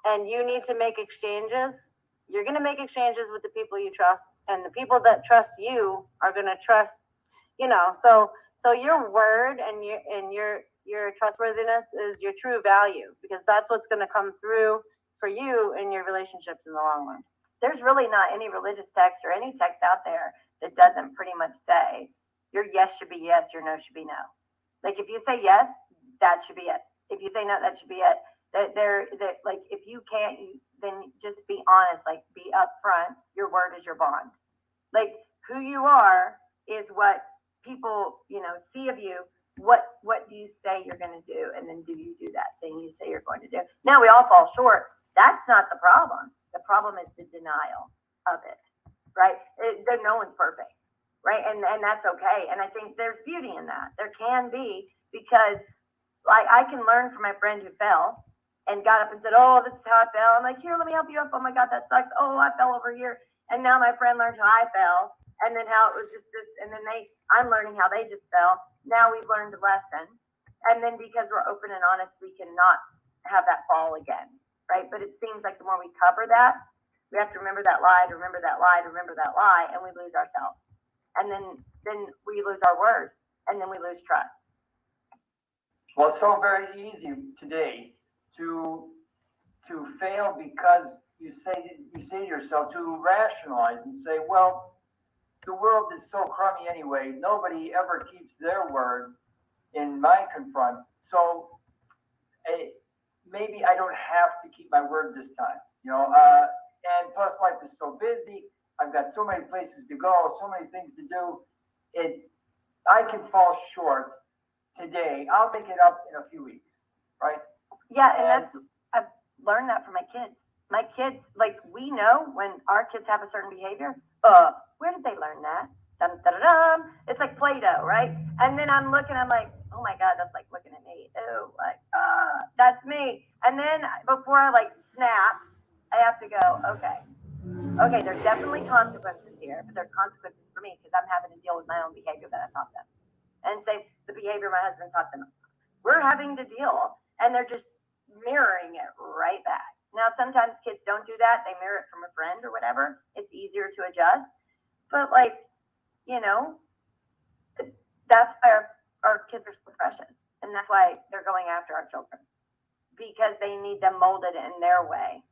and you need to make exchanges, you're going to make exchanges with the people you trust, and the people that trust you are going to trust, so your word and your trustworthiness is your true value, because that's what's going to come through for you in your relationships in the long run.
There's really not any religious text or any text out there that doesn't pretty much say your yes should be yes, your no should be no. Like if you say yes, that should be it. If you say no, that should be it. That like if you can't, then just be honest. Like be upfront. Your word is your bond. Like who you are is what people see of you. What do you say you're going to do, and then do you do that thing you say you're going to do? Now we all fall short. That's not the problem. The problem is the denial of it, right? No one's perfect. Right. And that's okay. And I think there's beauty in that. There can be, because like I can learn from my friend who fell and got up and said, oh, this is how I fell. I'm like, here, let me help you up. Oh my God, that sucks. Oh, I fell over here. And now my friend learned how I fell, and then how it was just this, and then I'm learning how they just fell. Now we've learned a lesson. And then because we're open and honest, we cannot have that fall again. Right. But it seems like the more we cover that, we have to remember that lie, to remember that lie, to remember that lie, and we lose ourselves. And then we lose our word, and then we lose trust.
Well, it's so very easy today to fail because you say to yourself, to rationalize and say, well, the world is so crummy anyway. Nobody ever keeps their word in my confront. So maybe I don't have to keep my word this time, and plus life is so busy. I've got so many places to go, so many things to do. I can fall short today. I'll make it up in a few weeks, right?
Yeah, and I've learned that from my kids. My kids, like we know when our kids have a certain behavior. Where did they learn that? Dun, dun, dun, dun. It's like Play-Doh, right? And then I'm like, oh my God, that's like looking at me. Ew, like, that's me. And then before I like snap, I have to go, okay, there's definitely consequences here, but there's consequences for me because I'm having to deal with my own behavior that I taught them. And say the behavior my husband taught them. We're having to deal, and they're just mirroring it right back. Now, sometimes kids don't do that. They mirror it from a friend or whatever. It's easier to adjust. But that's why our kids are so precious. And that's why they're going after our children, because they need them molded in their way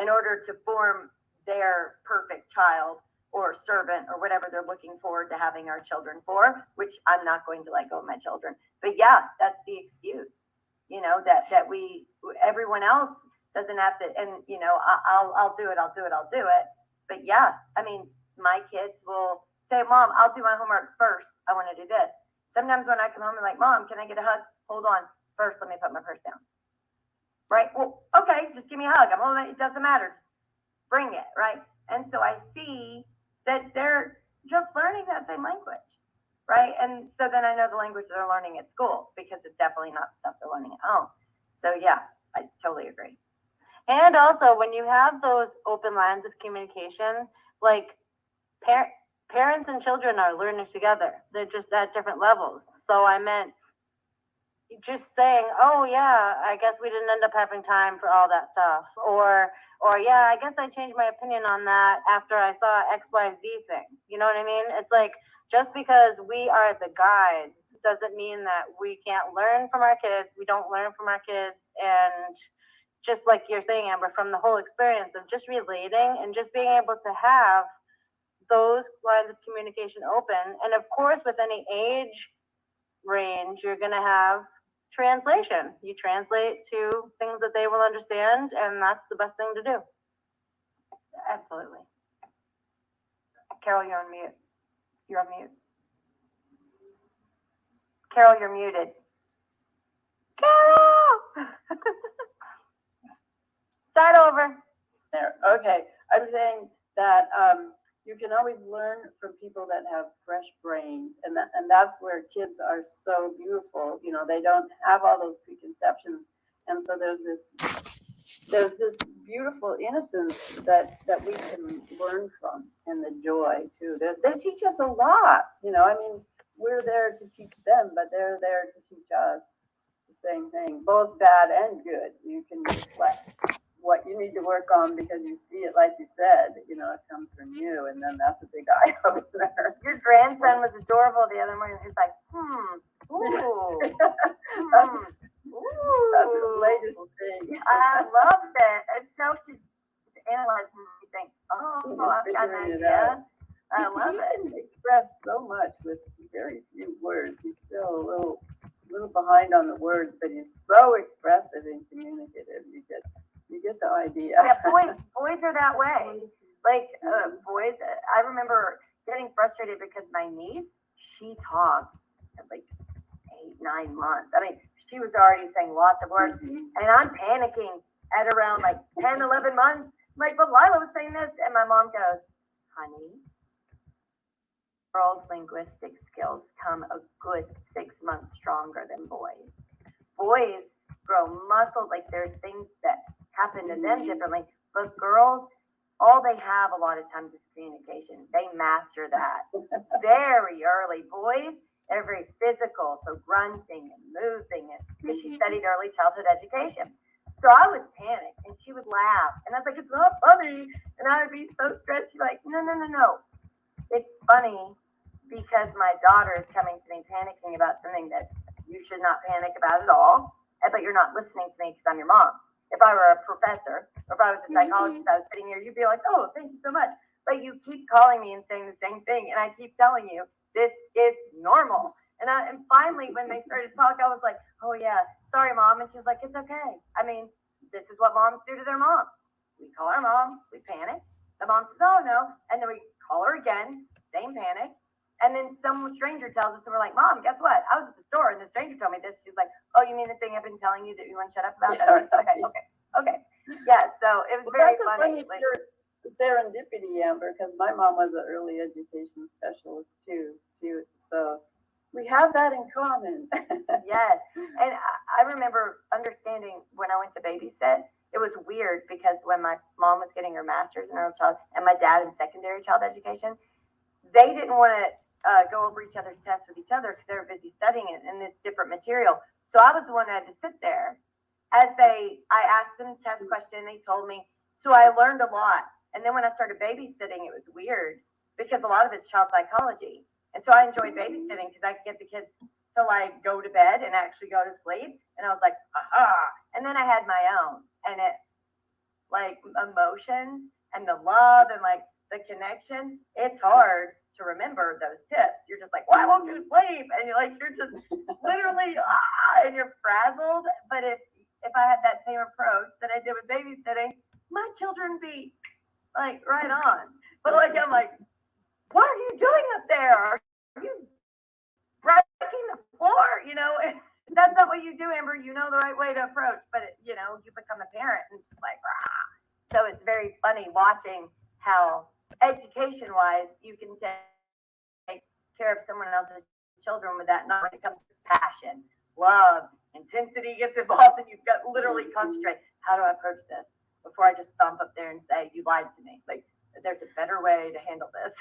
in order to form their perfect child or servant or whatever they're looking forward to having our children for, which I'm not going to let go of my children. But yeah, that's the excuse, you know, that everyone else doesn't have to, and you know, I'll do it. But yeah, I mean, my kids will say, Mom, I'll do my homework first. I want to do this. Sometimes when I come home, I'm like, Mom, can I get a hug? Hold on. First, let me put my purse down. Right? Well, okay, just give me a hug. I'm holding it. It doesn't matter. Just bring it. Right? And so I see that they're just learning that same language. Right? And so then I know the language they're learning at school because it's definitely not the stuff they're learning at home. So yeah, I totally agree.
And also, when you have those open lines of communication, like parents and children are learning together. They're just at different levels. So I meant just saying, oh yeah, I guess we didn't end up having time for all that stuff. Or yeah, I guess I changed my opinion on that after I saw XYZ thing. You know what I mean? It's like, just because we are the guides doesn't mean that we can't learn from our kids. We don't learn from our kids. And just like you're saying, Amber, from the whole experience of just relating and just being able to have those lines of communication open. And of course, with any age range, you're going to have translation. You translate to things that they will understand, and that's the best thing to do.
Absolutely. Carol, you're on mute. You're on mute. Carol, you're muted.
Carol! Start over.
There, okay. I'm saying that you can always learn from people that have fresh brains, and that's where kids are so beautiful. You know, they don't have all those preconceptions, and so there's this beautiful innocence that we can learn from, and the joy too. They teach us a lot. You know, I mean, we're there to teach them, but they're there to teach us the same thing, both bad and good. You can reflect what you need to work on because you see it, like you said, you know, it comes from you, and then that's a big eye opener.
Your grandson was adorable the other morning. He's like,
That's his latest thing.
I love that. It's so just analyzing you think, oh, I've got an idea. I love it.
He can express so much with very few words. He's still a little behind on the words, but he's so expressive and communicative. You get the idea.
Yeah, boys are that way. Like boys, I remember getting frustrated because my niece, she talked at like 8, 9 months. I mean, she was already saying lots of words, and I'm panicking at around like 10, 11 months. I'm like, but Lila was saying this, and my mom goes, honey, girls' linguistic skills come a good 6 months stronger than boys. Boys grow muscles, like there's things that happen to them differently, but girls, all they have a lot of times is communication. They master that very early. Boys, they're very physical, so grunting and moving, because she studied early childhood education. So I was panicked, and she would laugh, and I was like, it's not funny, and I would be so stressed. She's like, no, it's funny because my daughter is coming to me panicking about something that you should not panic about at all, but you're not listening to me because I'm your mom. If I were a professor, or if I was a psychologist, I was sitting here, you'd be like, oh, thank you so much. But you keep calling me and saying the same thing, and I keep telling you, this is normal. And finally, when they started to talk, I was like, oh yeah, sorry, Mom. And she was like, it's okay. I mean, this is what moms do to their moms. We call our mom, we panic. The mom says, oh no. And then we call her again, same panic. And then some stranger tells us, and we're like, Mom, guess what? I was at the store and the stranger told me this. She's like, oh, you mean the thing I've been telling you that you want to shut up about? That? Okay. Yeah, so it was very funny.
Serendipity, Amber, because my mom was an early education specialist too. So we have that in common.
Yes. And I remember understanding when I went to babysit, it was weird because when my mom was getting her master's in early child and my dad in secondary child education, they didn't want to go over each other's tests with each other because they were busy studying it and it's different material. So I was the one who had to sit there as I asked them a test question, they told me. So I learned a lot. And then when I started babysitting, it was weird because a lot of it's child psychology. And so I enjoyed babysitting because I could get the kids to like go to bed and actually go to sleep. And I was like, aha. And then I had my own, and it like emotions and the love and like the connection, it's hard to remember those tips. You're just like, why won't you sleep? And you're just literally, and you're frazzled. But if I had that same approach that I did with babysitting, my children be like right on. But like, I'm like, what are you doing up there? Are you breaking the floor? And that's not what you do, Amber. You know the right way to approach, but you become a parent and it's like, rah. So it's very funny watching how education-wise you can take care of someone else's children with that. Not when it comes to passion, love, intensity gets involved, and you've got literally concentrate. How do I approach this before I just stomp up there and say you lied to me? Like, there's a better way to handle this.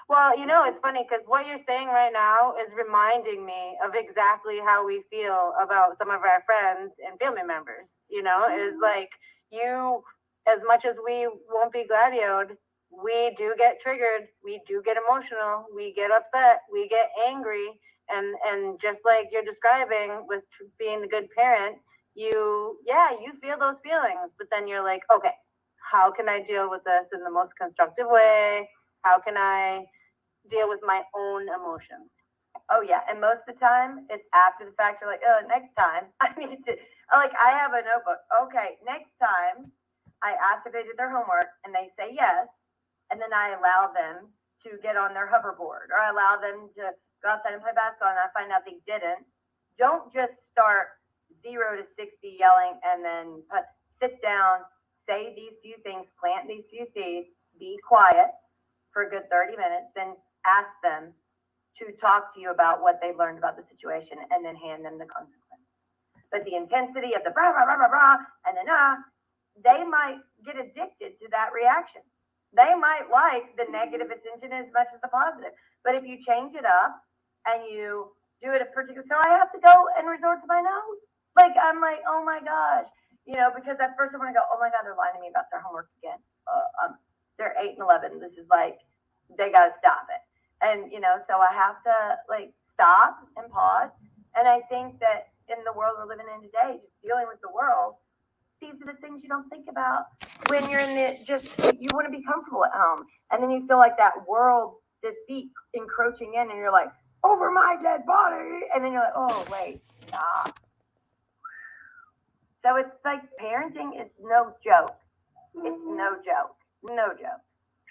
Well, it's funny because what you're saying right now is reminding me of exactly how we feel about some of our friends and family members. Is like as much as we won't be gladioed, we do get triggered, we do get emotional, we get upset, we get angry, and just like you're describing with being the good parent, you feel those feelings, but then you're like, okay, how can I deal with this in the most constructive way? How can I deal with my own emotions?
Oh yeah, and most of the time it's after the fact. You're like, oh, next time I need to. I have a notebook. Okay, next time I ask if they did their homework and they say yes, and then I allow them to get on their hoverboard or I allow them to go outside and play basketball, and I find out they didn't. Don't just start 0 to 60 yelling and then sit down, say these few things, plant these few seeds, be quiet for a good 30 minutes, then ask them to talk to you about what they've learned about the situation and then hand them the consequence. But the intensity of the rah, rah, rah, rah, rah, and then they might get addicted to that reaction. They might like the negative attention as much as the positive. But if you change it up and you do it a particular, so I have to go and resort to my nose. I'm like, oh my gosh, because at first I want to go, oh my God, they're lying to me about their homework again. They're 8 and 11. This is like, they got to stop it. And, so I have to stop and pause. And I think that in the world we're living in today, just dealing with the world, these are the things you don't think about when you're you want to be comfortable at home. And then you feel like that world deceit encroaching in and you're like, over my dead body. And then you're like, oh, wait, stop. So it's like parenting is no joke. It's no joke. No joke.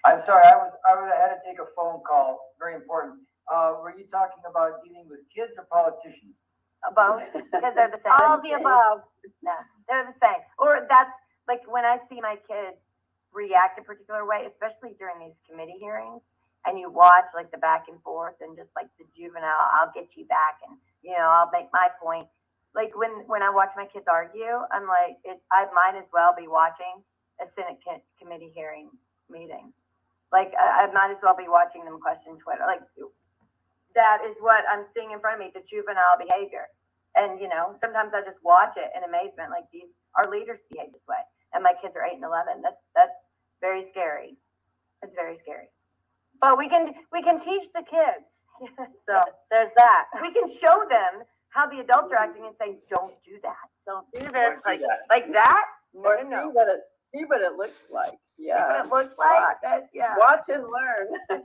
I'm sorry, I had to take a phone call. Very important. Were you talking about dealing with kids or politicians?
Both, because they're the same.
All the above.
Yeah, they're the same. Or that's like when I see my kids react a particular way, especially during these committee hearings, and you watch like the back and forth and just like the juvenile, I'll get you back, and I'll make my point. Like when I watch my kids argue, I'm like, I might as well be watching a Senate committee hearing meeting. Like I might as well be watching them question Twitter. Like that is what I'm seeing in front of me, the juvenile behavior. And sometimes I just watch it in amazement. Like our leaders behave this way, and my kids are 8 and 11. That's very scary. It's very scary.
But we can teach the kids. So there's that.
We can show them how the adults are acting and say, don't do that. Don't do this. Like that.
Or see what it looks like. Yeah.
See what it looks like. Yeah.
Watch and learn.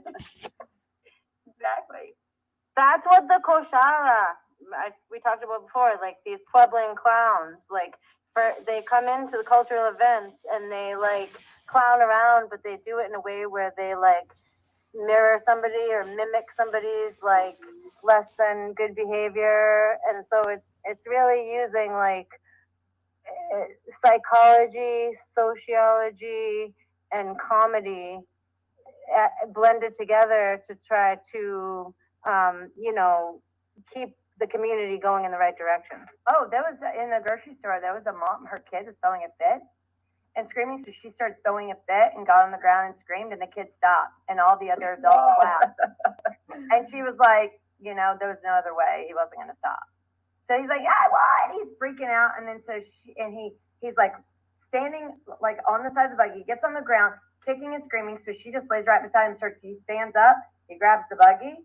Exactly.
That's what the koshara we talked about before, like these Puebloan clowns, they come into the cultural events and they clown around, but they do it in a way where they mirror somebody or mimic somebody's less than good behavior, and so it's really using psychology, sociology, and comedy blended together to try to keep the community going in the right direction.
Oh, there was in the grocery store. There was a mom. Her kid was throwing a fit and screaming, so she started throwing a fit and got on the ground and screamed, and the kid stopped, and all the other adults laughed. And she was like, there was no other way. He wasn't going to stop. So he's like, what? He's freaking out, and then he's standing on the side of the buggy. He gets on the ground, kicking and screaming. So she just lays right beside him. He stands up. He grabs the buggy.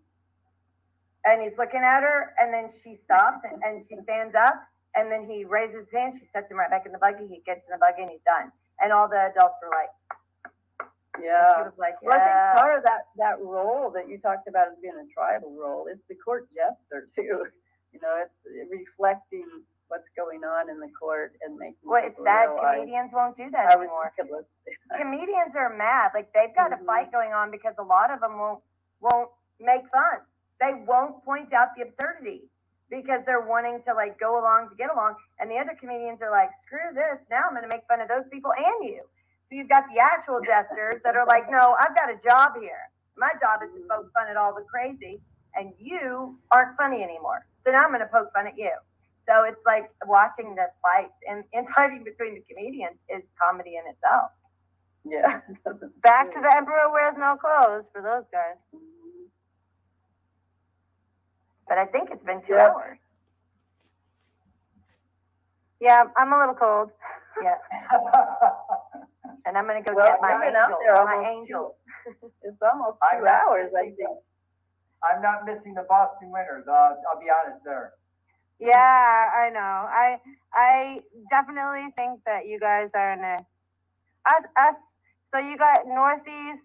And he's looking at her, and then she stops, and she stands up, and then he raises his hand. She sets him right back in the buggy. He gets in the buggy, and he's done. And all the adults were like,
Yeah.
She was like,
Well, I
yeah.
think part of that role that you talked about as being a tribal role is the court jester too. You know, it's reflecting what's going on in the court and making.
Well, it's
people
sad
realize-
comedians won't do that
I was
anymore.
thinking,
Comedians are mad. Like they've got a fight going on because a lot of them won't make fun. They won't point out the absurdity because they're wanting to like go along to get along. And the other comedians are like, screw this. Now I'm going to make fun of those people and you. So you've got the actual jesters that are like, no, I've got a job here. My job is to poke fun at all the crazy, and you aren't funny anymore. So now I'm going to poke fun at you. So it's like watching the fights and fighting between the comedians is comedy in itself.
Yeah.
Back to the Emperor Wears No Clothes for those guys.
But I think it's been 2
Yeah.
hours.
Yeah, I'm a little cold.
Yeah. And I'm going to go
Well,
get my
you've been out
angel.
there
My
almost
angel.
It's almost
I'm
2
not
hours, I
missing
think.
I'm not missing the Boston Winters. I'll be honest there.
Yeah, I know. I definitely think that you guys are in a us. So you got northeast,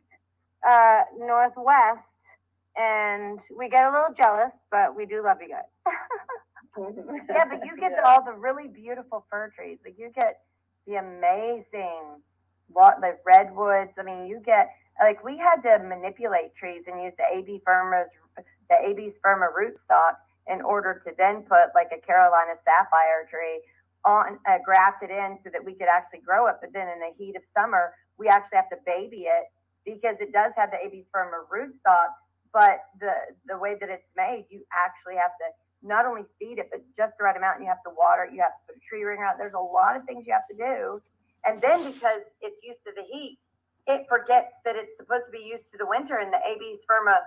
northwest, and we get a little jealous, but we do love you guys.
Yeah, but you get all the really beautiful fir trees. Like you get the amazing, the redwoods. I mean, you get like we had to manipulate trees and use the AB sperma rootstock in order to then put like a Carolina sapphire tree on grafted in so that we could actually grow it. But then in the heat of summer, we actually have to baby it because it does have the AB sperma rootstock. But the way that it's made, you actually have to not only feed it, but just the right amount. And you have to water it. You have to put a tree ring around. There's a lot of things you have to do. And then because it's used to the heat, it forgets that it's supposed to be used to the winter. And the AB sperma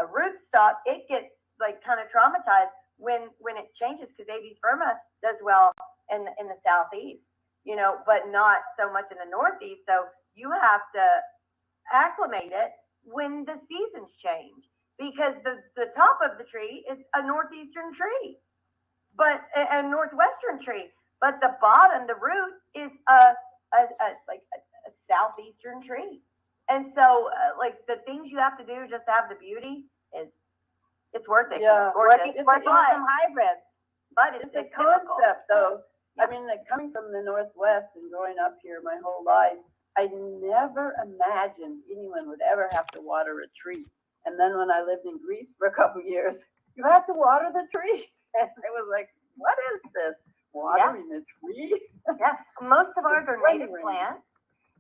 rootstock, it gets like kind of traumatized when it changes because AB sperma does well in the southeast, you know, but not so much in the northeast. So you have to acclimate it when the seasons change because the top of the tree is a northeastern tree, but a northwestern tree, but the bottom, the root is a southeastern tree. And so like the things you have to do just to have the beauty is it's worth it.
Yeah,
It's gorgeous.
it's
Working with some hybrids.
But
it's a concept though. I mean, like coming from the Northwest and growing up here my whole life, I never imagined anyone would ever have to water a tree. And then when I lived in Greece for a couple of years, you have to water the trees. And it was like, what is this? Watering a tree?
Yeah, most of ours are native
wondering.
plants.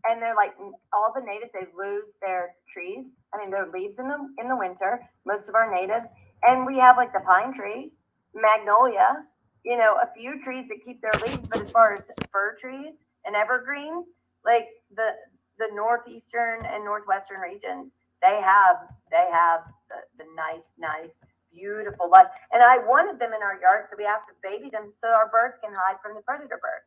And they're like all the natives, they lose their trees. I mean, their leaves in the winter. Most of our natives, and we have like the pine tree, magnolia. You know, a few trees that keep their leaves. But as far as fir trees and evergreens, like the northeastern and northwestern regions, they have the nice, beautiful lush. And I wanted them in our yard, so we have to baby them so our birds can hide from the predator birds.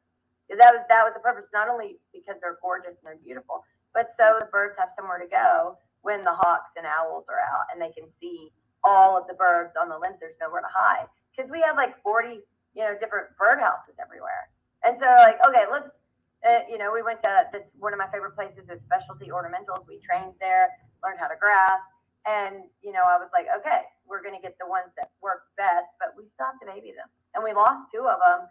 That was the purpose, not only because they're gorgeous and they're beautiful, but so the birds have somewhere to go when the hawks and owls are out and they can see all of the birds on the limbs. There's nowhere to hide because we have like 40, different birdhouses everywhere. And so like, okay, let's, we went to one of my favorite places is Specialty Ornamentals. We trained there, learned how to graft. And, I was like, okay, we're going to get the ones that work best, but we still have to baby them. And we lost 2 of them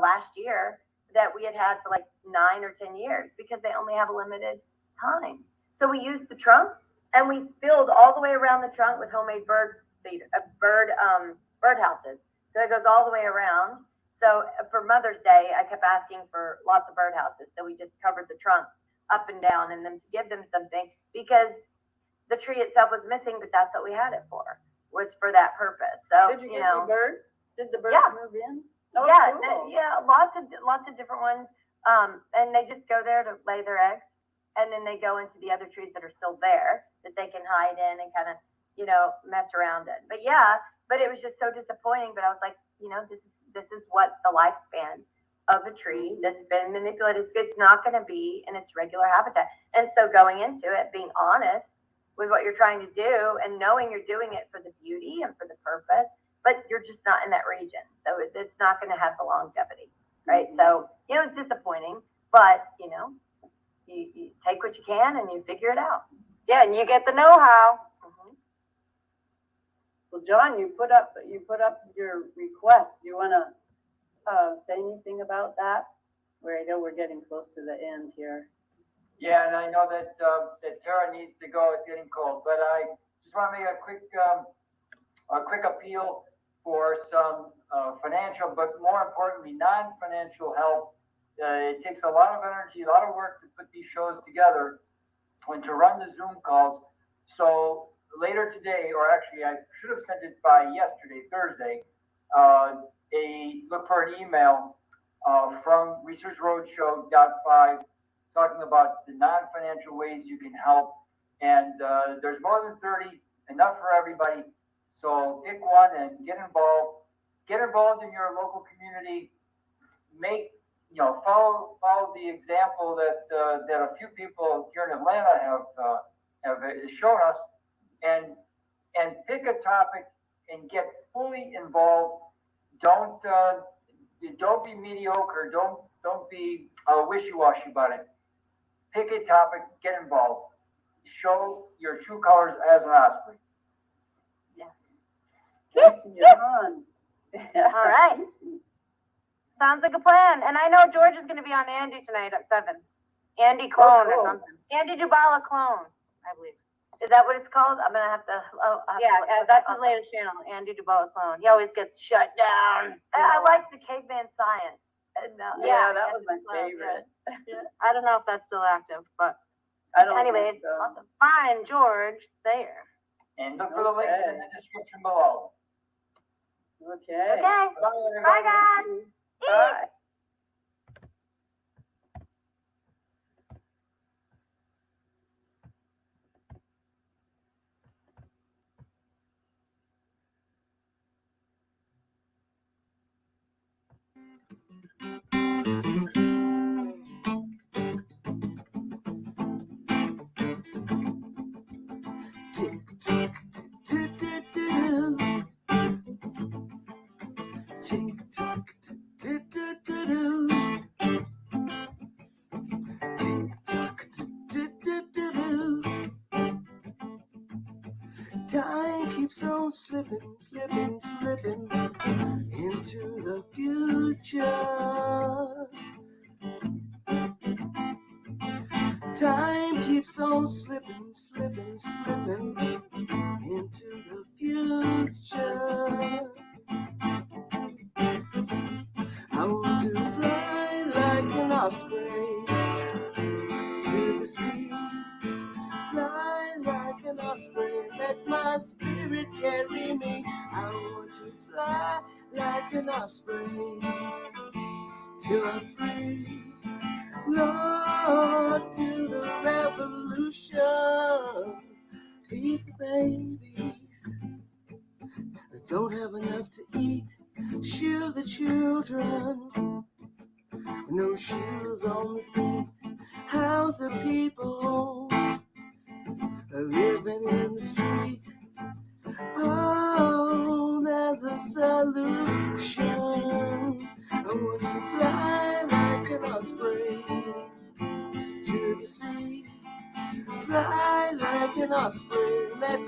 last year that we had for like 9 or 10 years because they only have a limited time. So we used the trunk and we filled all the way around the trunk with homemade birdhouses. So it goes all the way around. So for Mother's Day, I kept asking for lots of birdhouses. So we just covered the trunks up and down and then to give them something because the tree itself was missing, but that's what we had it for, was for that purpose. So,
Did you get the birds? Did the birds move in? Oh,
yeah,
cool.
lots of different ones. And they just go there to lay their eggs, and then they go into the other trees that are still there that they can hide in and kind of, mess around in. But it was just so disappointing. But I was like, this is what the lifespan of a tree that's been manipulated. It's not going to be in its regular habitat. And so going into it, being honest with what you're trying to do and knowing you're doing it for the beauty and for the purpose, but you're just not in that region. So it's not going to have the longevity, right? So, it's disappointing, but, you take what what you can and you figure it out.
Yeah, and you get the know-how.
Well, John, you put up your request. Do you wanna, say anything about that? Where I know we're getting close to the end here.
Yeah, and I know that, that Tara needs to go, it's getting cold, but I just wanna make a quick appeal for some, financial, but more importantly, non-financial help. It takes a lot of energy, a lot of work to put these shows together and to run the Zoom calls. So later today, or actually I should have sent it by yesterday, Thursday, look for an email, from researchroadshow.5 talking about the non-financial ways you can help. And, there's more than 30, enough for everybody. So pick one and get involved. Get involved in your local community. Follow the example that a few people here in Atlanta have shown us, and pick a topic and get fully involved. Don't be mediocre. Don't be wishy-washy about it. Pick a topic. Get involved. Show your true colors as an osprey.
John.
All right. Sounds like a plan. And I know George is going to be on Andy tonight at 7. Andy Clone or something. Andy Dubala Clone, I believe.
Is that what it's called? I'm gonna have to.
That's his latest channel, Andy Dubala Clone. He always gets shut down.
I like the caveman science.
Yeah, that was my favorite.
I don't know if that's still active, but
I don't
anyways,
think so.
awesome. Fine, George, there.
And look for the links in the description below.
Okay.
Okay.
Bye,
Bye, guys.
Bye.
Tick tock, do do do do. Tick tock, do do do do. Tick tock, do do do do. Time keeps on slipping, slipping, slipping into the future. Time keeps on slipping, slipping, slipping into the future. I want to fly like an osprey to the sea. Fly like an osprey, let my spirit carry me. I want to fly like an osprey till I'm free. Lord, to the revolution. Feed the babies that don't have enough to eat. Shoe the children, no shoes on the feet. How's the people living in the street? Oh, there's a solution. I want to fly like an osprey to the sea. Fly like an osprey, let